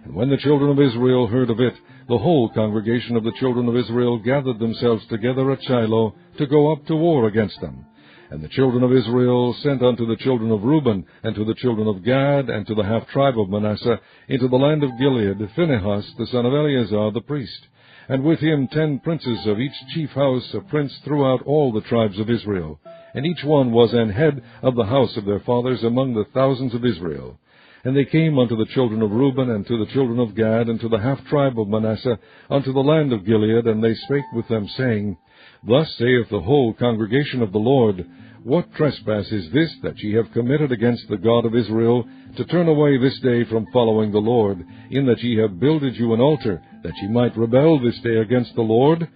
And when the children of Israel heard of it, the whole congregation of the children of Israel gathered themselves together at Shiloh to go up to war against them. And the children of Israel sent unto the children of Reuben, and to the children of Gad, and to the half-tribe of Manasseh, into the land of Gilead, Phinehas, the son of Eleazar the priest, and with him 10 princes of each chief house, a prince throughout all the tribes of Israel. And each one was an head of the house of their fathers among the thousands of Israel. And they came unto the children of Reuben, and to the children of Gad, and to the half-tribe of Manasseh, unto the land of Gilead, and they spake with them, saying, Thus saith the whole congregation of the Lord, What trespass is this that ye have committed against the God of Israel, to turn away this day from following the Lord, in that ye have builded you an altar, that ye might rebel this day against the Lord?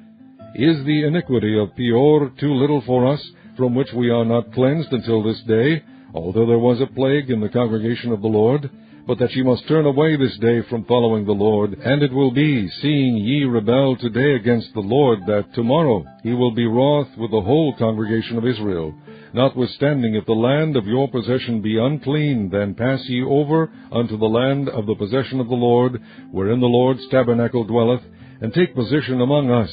Is the iniquity of Peor too little for us, from which we are not cleansed until this day, although there was a plague in the congregation of the Lord? But that ye must turn away this day from following the Lord. And it will be, seeing ye rebel today against the Lord, that tomorrow he will be wroth with the whole congregation of Israel. Notwithstanding, if the land of your possession be unclean, then pass ye over unto the land of the possession of the Lord, wherein the Lord's tabernacle dwelleth, and take possession among us.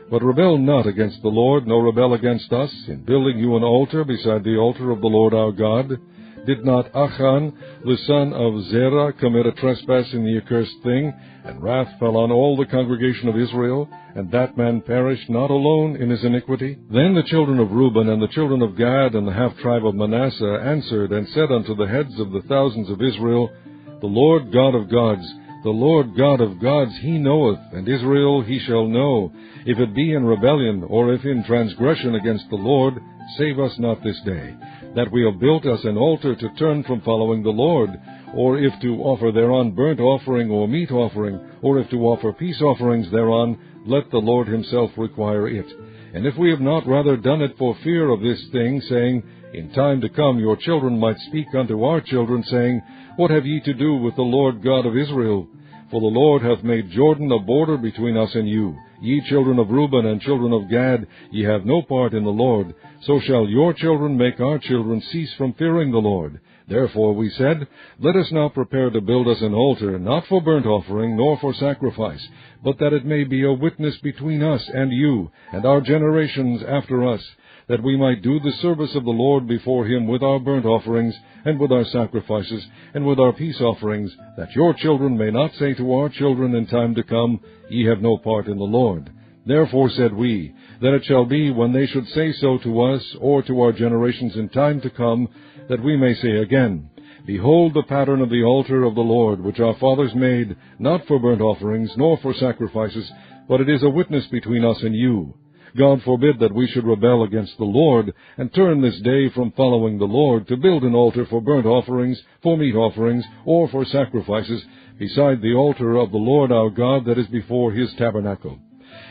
But rebel not against the Lord, nor rebel against us, in building you an altar beside the altar of the Lord our God. Did not Achan, the son of Zerah, commit a trespass in the accursed thing, and wrath fell on all the congregation of Israel, and that man perished not alone in his iniquity? Then the children of Reuben and the children of Gad and the half-tribe of Manasseh answered and said unto the heads of the thousands of Israel, The Lord God of gods, the Lord God of gods, he knoweth, and Israel he shall know. If it be in rebellion, or if in transgression against the Lord, save us not this day, that we have built us an altar to turn from following the Lord, or if to offer thereon burnt offering or meat offering, or if to offer peace offerings thereon, let the Lord himself require it. And if we have not rather done it for fear of this thing, saying, In time to come your children might speak unto our children, saying, What have ye to do with the Lord God of Israel? For the Lord hath made Jordan a border between us and you. Ye children of Reuben and children of Gad, ye have no part in the Lord. So shall your children make our children cease from fearing the Lord. Therefore we said, Let us now prepare to build us an altar, not for burnt offering, nor for sacrifice, but that it may be a witness between us and you, and our generations after us, that we might do the service of the Lord before him with our burnt offerings, and with our sacrifices, and with our peace offerings, that your children may not say to our children in time to come, Ye have no part in the Lord. Therefore said we, that it shall be when they should say so to us, or to our generations in time to come, that we may say again, Behold the pattern of the altar of the Lord, which our fathers made, not for burnt offerings, nor for sacrifices, but it is a witness between us and you. God forbid that we should rebel against the Lord, and turn this day from following the Lord, to build an altar for burnt offerings, for meat offerings, or for sacrifices, beside the altar of the Lord our God that is before his tabernacle.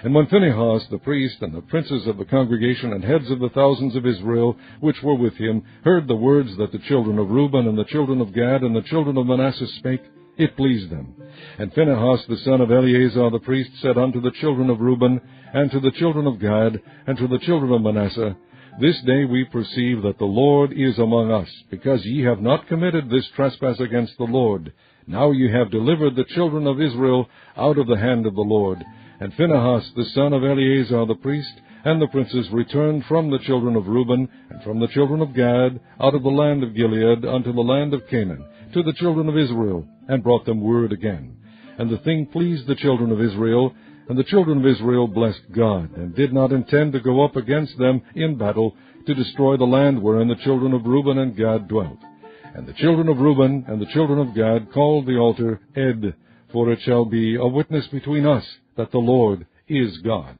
And when Phinehas the priest, and the princes of the congregation, and heads of the thousands of Israel, which were with him, heard the words that the children of Reuben, and the children of Gad, and the children of Manasseh spake, it pleased them. And Phinehas the son of Eleazar the priest said unto the children of Reuben, and to the children of Gad, and to the children of Manasseh, This day we perceive that the Lord is among us, because ye have not committed this trespass against the Lord. Now ye have delivered the children of Israel out of the hand of the Lord. And Phinehas the son of Eleazar the priest, and the princes returned from the children of Reuben, and from the children of Gad, out of the land of Gilead unto the land of Canaan, to the children of Israel, and brought them word again. And the thing pleased the children of Israel, and the children of Israel blessed God, and did not intend to go up against them in battle, to destroy the land wherein the children of Reuben and Gad dwelt. And the children of Reuben and the children of Gad called the altar Ed, for it shall be a witness between us that the Lord is God.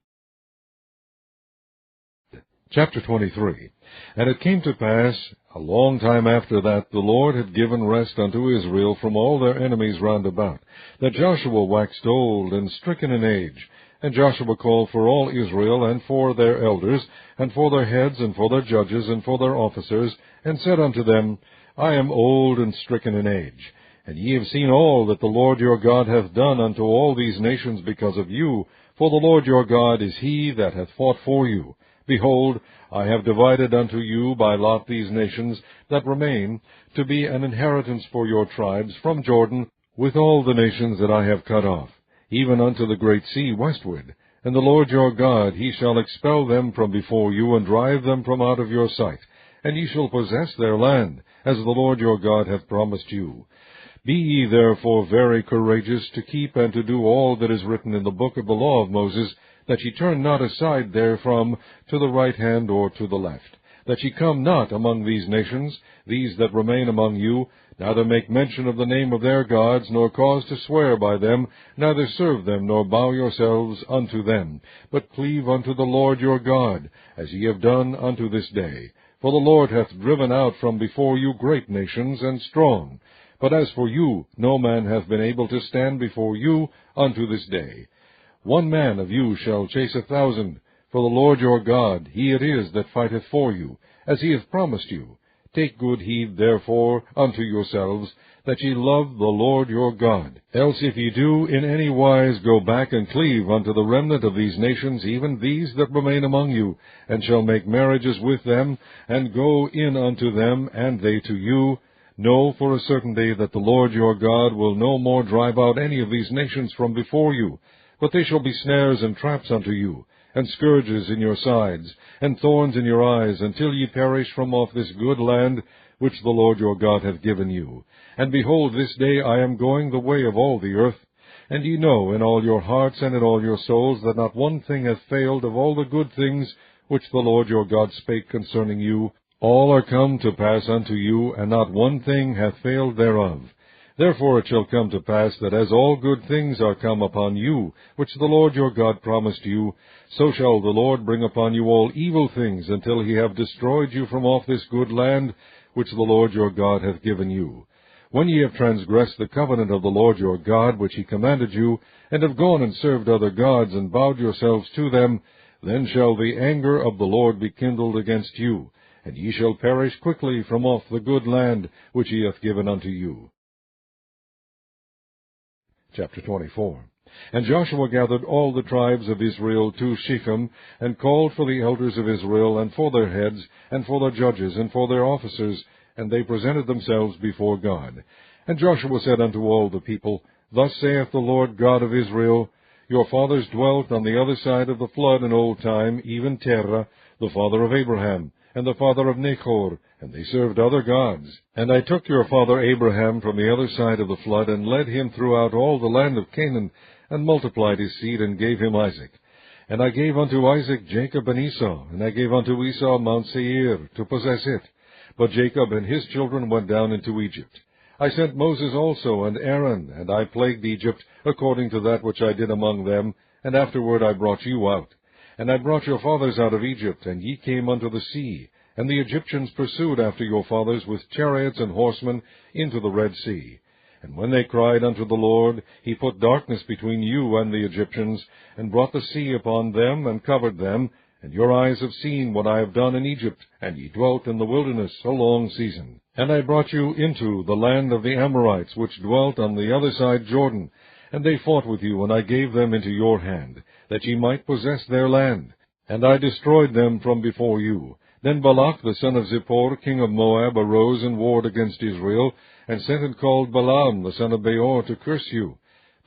Chapter 23. And it came to pass, a long time after that, the Lord had given rest unto Israel from all their enemies round about, that Joshua waxed old and stricken in age. And Joshua called for all Israel, and for their elders, and for their heads, and for their judges, and for their officers, and said unto them, I am old and stricken in age, and ye have seen all that the Lord your God hath done unto all these nations because of you, for the Lord your God is he that hath fought for you. Behold, I have divided unto you by lot these nations that remain, to be an inheritance for your tribes from Jordan, with all the nations that I have cut off, even unto the great sea westward. And the Lord your God, he shall expel them from before you, and drive them from out of your sight. And ye shall possess their land, as the Lord your God hath promised you. Be ye therefore very courageous to keep and to do all that is written in the book of the law of Moses, that ye turn not aside therefrom to the right hand or to the left, that ye come not among these nations, these that remain among you, neither make mention of the name of their gods, nor cause to swear by them, neither serve them, nor bow yourselves unto them, but cleave unto the Lord your God, as ye have done unto this day. For the Lord hath driven out from before you great nations and strong. But as for you, no man hath been able to stand before you unto this day. 1 man of you shall chase 1,000, for the Lord your God, he it is that fighteth for you, as he hath promised you. Take good heed, therefore, unto yourselves, that ye love the Lord your God. Else if ye do in any wise go back and cleave unto the remnant of these nations, even these that remain among you, and shall make marriages with them, and go in unto them, and they to you, know for a certainty that the Lord your God will no more drive out any of these nations from before you, but they shall be snares and traps unto you, and scourges in your sides, and thorns in your eyes, until ye perish from off this good land which the Lord your God hath given you. And behold, this day I am going the way of all the earth, and ye know in all your hearts and in all your souls that not one thing hath failed of all the good things which the Lord your God spake concerning you. All are come to pass unto you, and not one thing hath failed thereof. Therefore it shall come to pass that as all good things are come upon you, which the Lord your God promised you, so shall the Lord bring upon you all evil things, until he have destroyed you from off this good land, which the Lord your God hath given you. When ye have transgressed the covenant of the Lord your God, which he commanded you, and have gone and served other gods, and bowed yourselves to them, then shall the anger of the Lord be kindled against you, and ye shall perish quickly from off the good land which he hath given unto you. Chapter 24. And Joshua gathered all the tribes of Israel to Shechem, and called for the elders of Israel, and for their heads, and for their judges, and for their officers, and they presented themselves before God. And Joshua said unto all the people, Thus saith the Lord God of Israel, Your fathers dwelt on the other side of the flood in old time, even Terah, the father of Abraham, and the father of Nachor, and they served other gods. And I took your father Abraham from the other side of the flood, and led him throughout all the land of Canaan, and multiplied his seed, and gave him Isaac. And I gave unto Isaac Jacob and Esau, and I gave unto Esau Mount Seir, to possess it. But Jacob and his children went down into Egypt. I sent Moses also, and Aaron, and I plagued Egypt, according to that which I did among them, and afterward I brought you out. And I brought your fathers out of Egypt, and ye came unto the sea, and the Egyptians pursued after your fathers with chariots and horsemen into the Red Sea. And when they cried unto the Lord, he put darkness between you and the Egyptians, and brought the sea upon them, and covered them. And your eyes have seen what I have done in Egypt, and ye dwelt in the wilderness a long season. And I brought you into the land of the Amorites, which dwelt on the other side Jordan. And they fought with you, and I gave them into your hand, that ye might possess their land. And I destroyed them from before you. Then Balak the son of Zippor, king of Moab, arose and warred against Israel, and sent and called Balaam the son of Beor to curse you.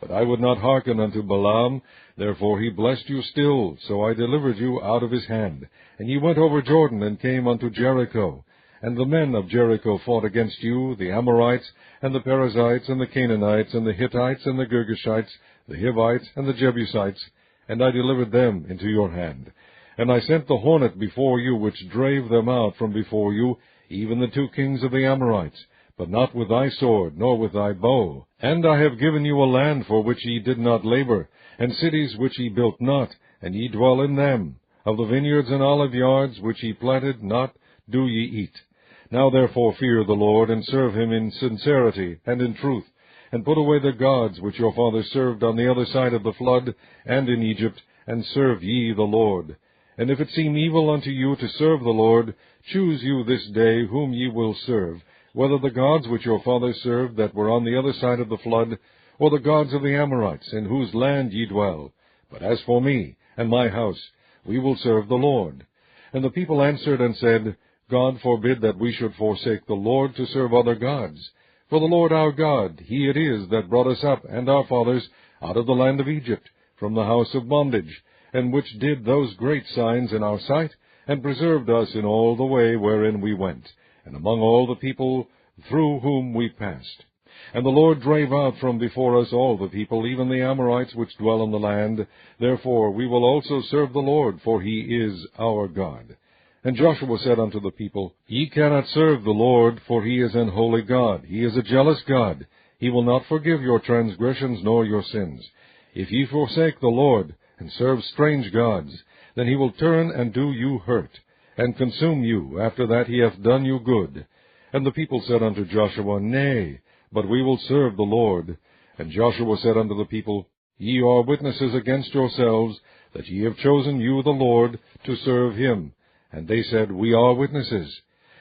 But I would not hearken unto Balaam, therefore he blessed you still, so I delivered you out of his hand. And ye went over Jordan, and came unto Jericho. And the men of Jericho fought against you, the Amorites, and the Perizzites, and the Canaanites, and the Hittites, and the Girgashites, the Hivites, and the Jebusites, and I delivered them into your hand. And I sent the hornet before you, which drave them out from before you, even the 2 kings of the Amorites, but not with thy sword, nor with thy bow. And I have given you a land for which ye did not labor, and cities which ye built not, and ye dwell in them. Of the vineyards and olive yards which ye planted not, do ye eat. Now therefore fear the Lord, and serve him in sincerity and in truth, and put away the gods which your fathers served on the other side of the flood, and in Egypt, and serve ye the Lord. And if it seem evil unto you to serve the Lord, choose you this day whom ye will serve, whether the gods which your fathers served that were on the other side of the flood, or the gods of the Amorites, in whose land ye dwell. But as for me and my house, we will serve the Lord. And the people answered and said, God forbid that we should forsake the Lord to serve other gods. For the Lord our God, he it is that brought us up and our fathers out of the land of Egypt, from the house of bondage, and which did those great signs in our sight, and preserved us in all the way wherein we went, and among all the people through whom we passed. And the Lord drave out from before us all the people, even the Amorites which dwell in the land. Therefore we will also serve the Lord, for he is our God. And Joshua said unto the people, Ye cannot serve the Lord, for he is an holy God. He is a jealous God. He will not forgive your transgressions nor your sins. If ye forsake the Lord, and serve strange gods, then he will turn and do you hurt, and consume you, after that he hath done you good. And the people said unto Joshua, Nay, but we will serve the Lord. And Joshua said unto the people, Ye are witnesses against yourselves, that ye have chosen you the Lord, to serve him. And they said, We are witnesses.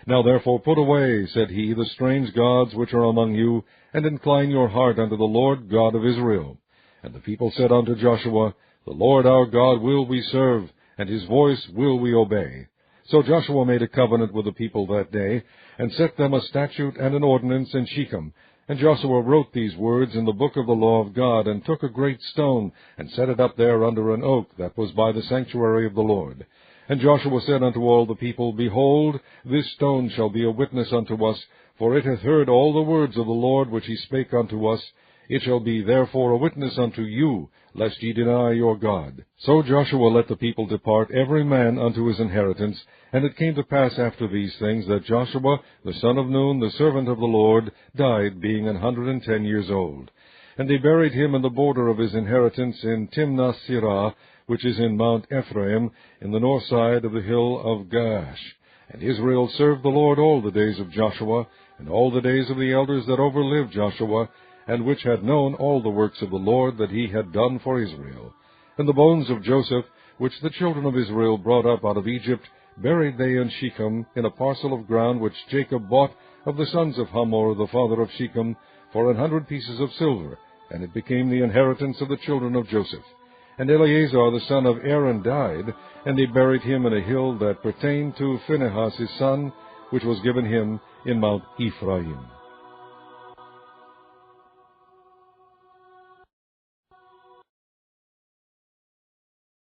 Now therefore put away, said he, the strange gods which are among you, and incline your heart unto the Lord God of Israel. And the people said unto Joshua, The Lord our God will we serve, and his voice will we obey. So Joshua made a covenant with the people that day, and set them a statute and an ordinance in Shechem. And Joshua wrote these words in the book of the law of God, and took a great stone, and set it up there under an oak that was by the sanctuary of the Lord. And Joshua said unto all the people, Behold, this stone shall be a witness unto us, for it hath heard all the words of the Lord which he spake unto us. It shall be therefore a witness unto you, lest ye deny your God. So Joshua let the people depart, every man unto his inheritance. And it came to pass after these things, that Joshua the son of Nun, the servant of the Lord, died, being 110 years old. And they buried him in the border of his inheritance in Timnath-Serah, which is in Mount Ephraim, in the north side of the hill of Gaash. And Israel served the Lord all the days of Joshua, and all the days of the elders that overlived Joshua, and which had known all the works of the Lord that he had done for Israel. And the bones of Joseph, which the children of Israel brought up out of Egypt, buried they in Shechem, in a parcel of ground which Jacob bought of the sons of Hamor, the father of Shechem, for 100 pieces of silver, and it became the inheritance of the children of Joseph. And Eleazar the son of Aaron died, and they buried him in a hill that pertained to Phinehas his son, which was given him in Mount Ephraim.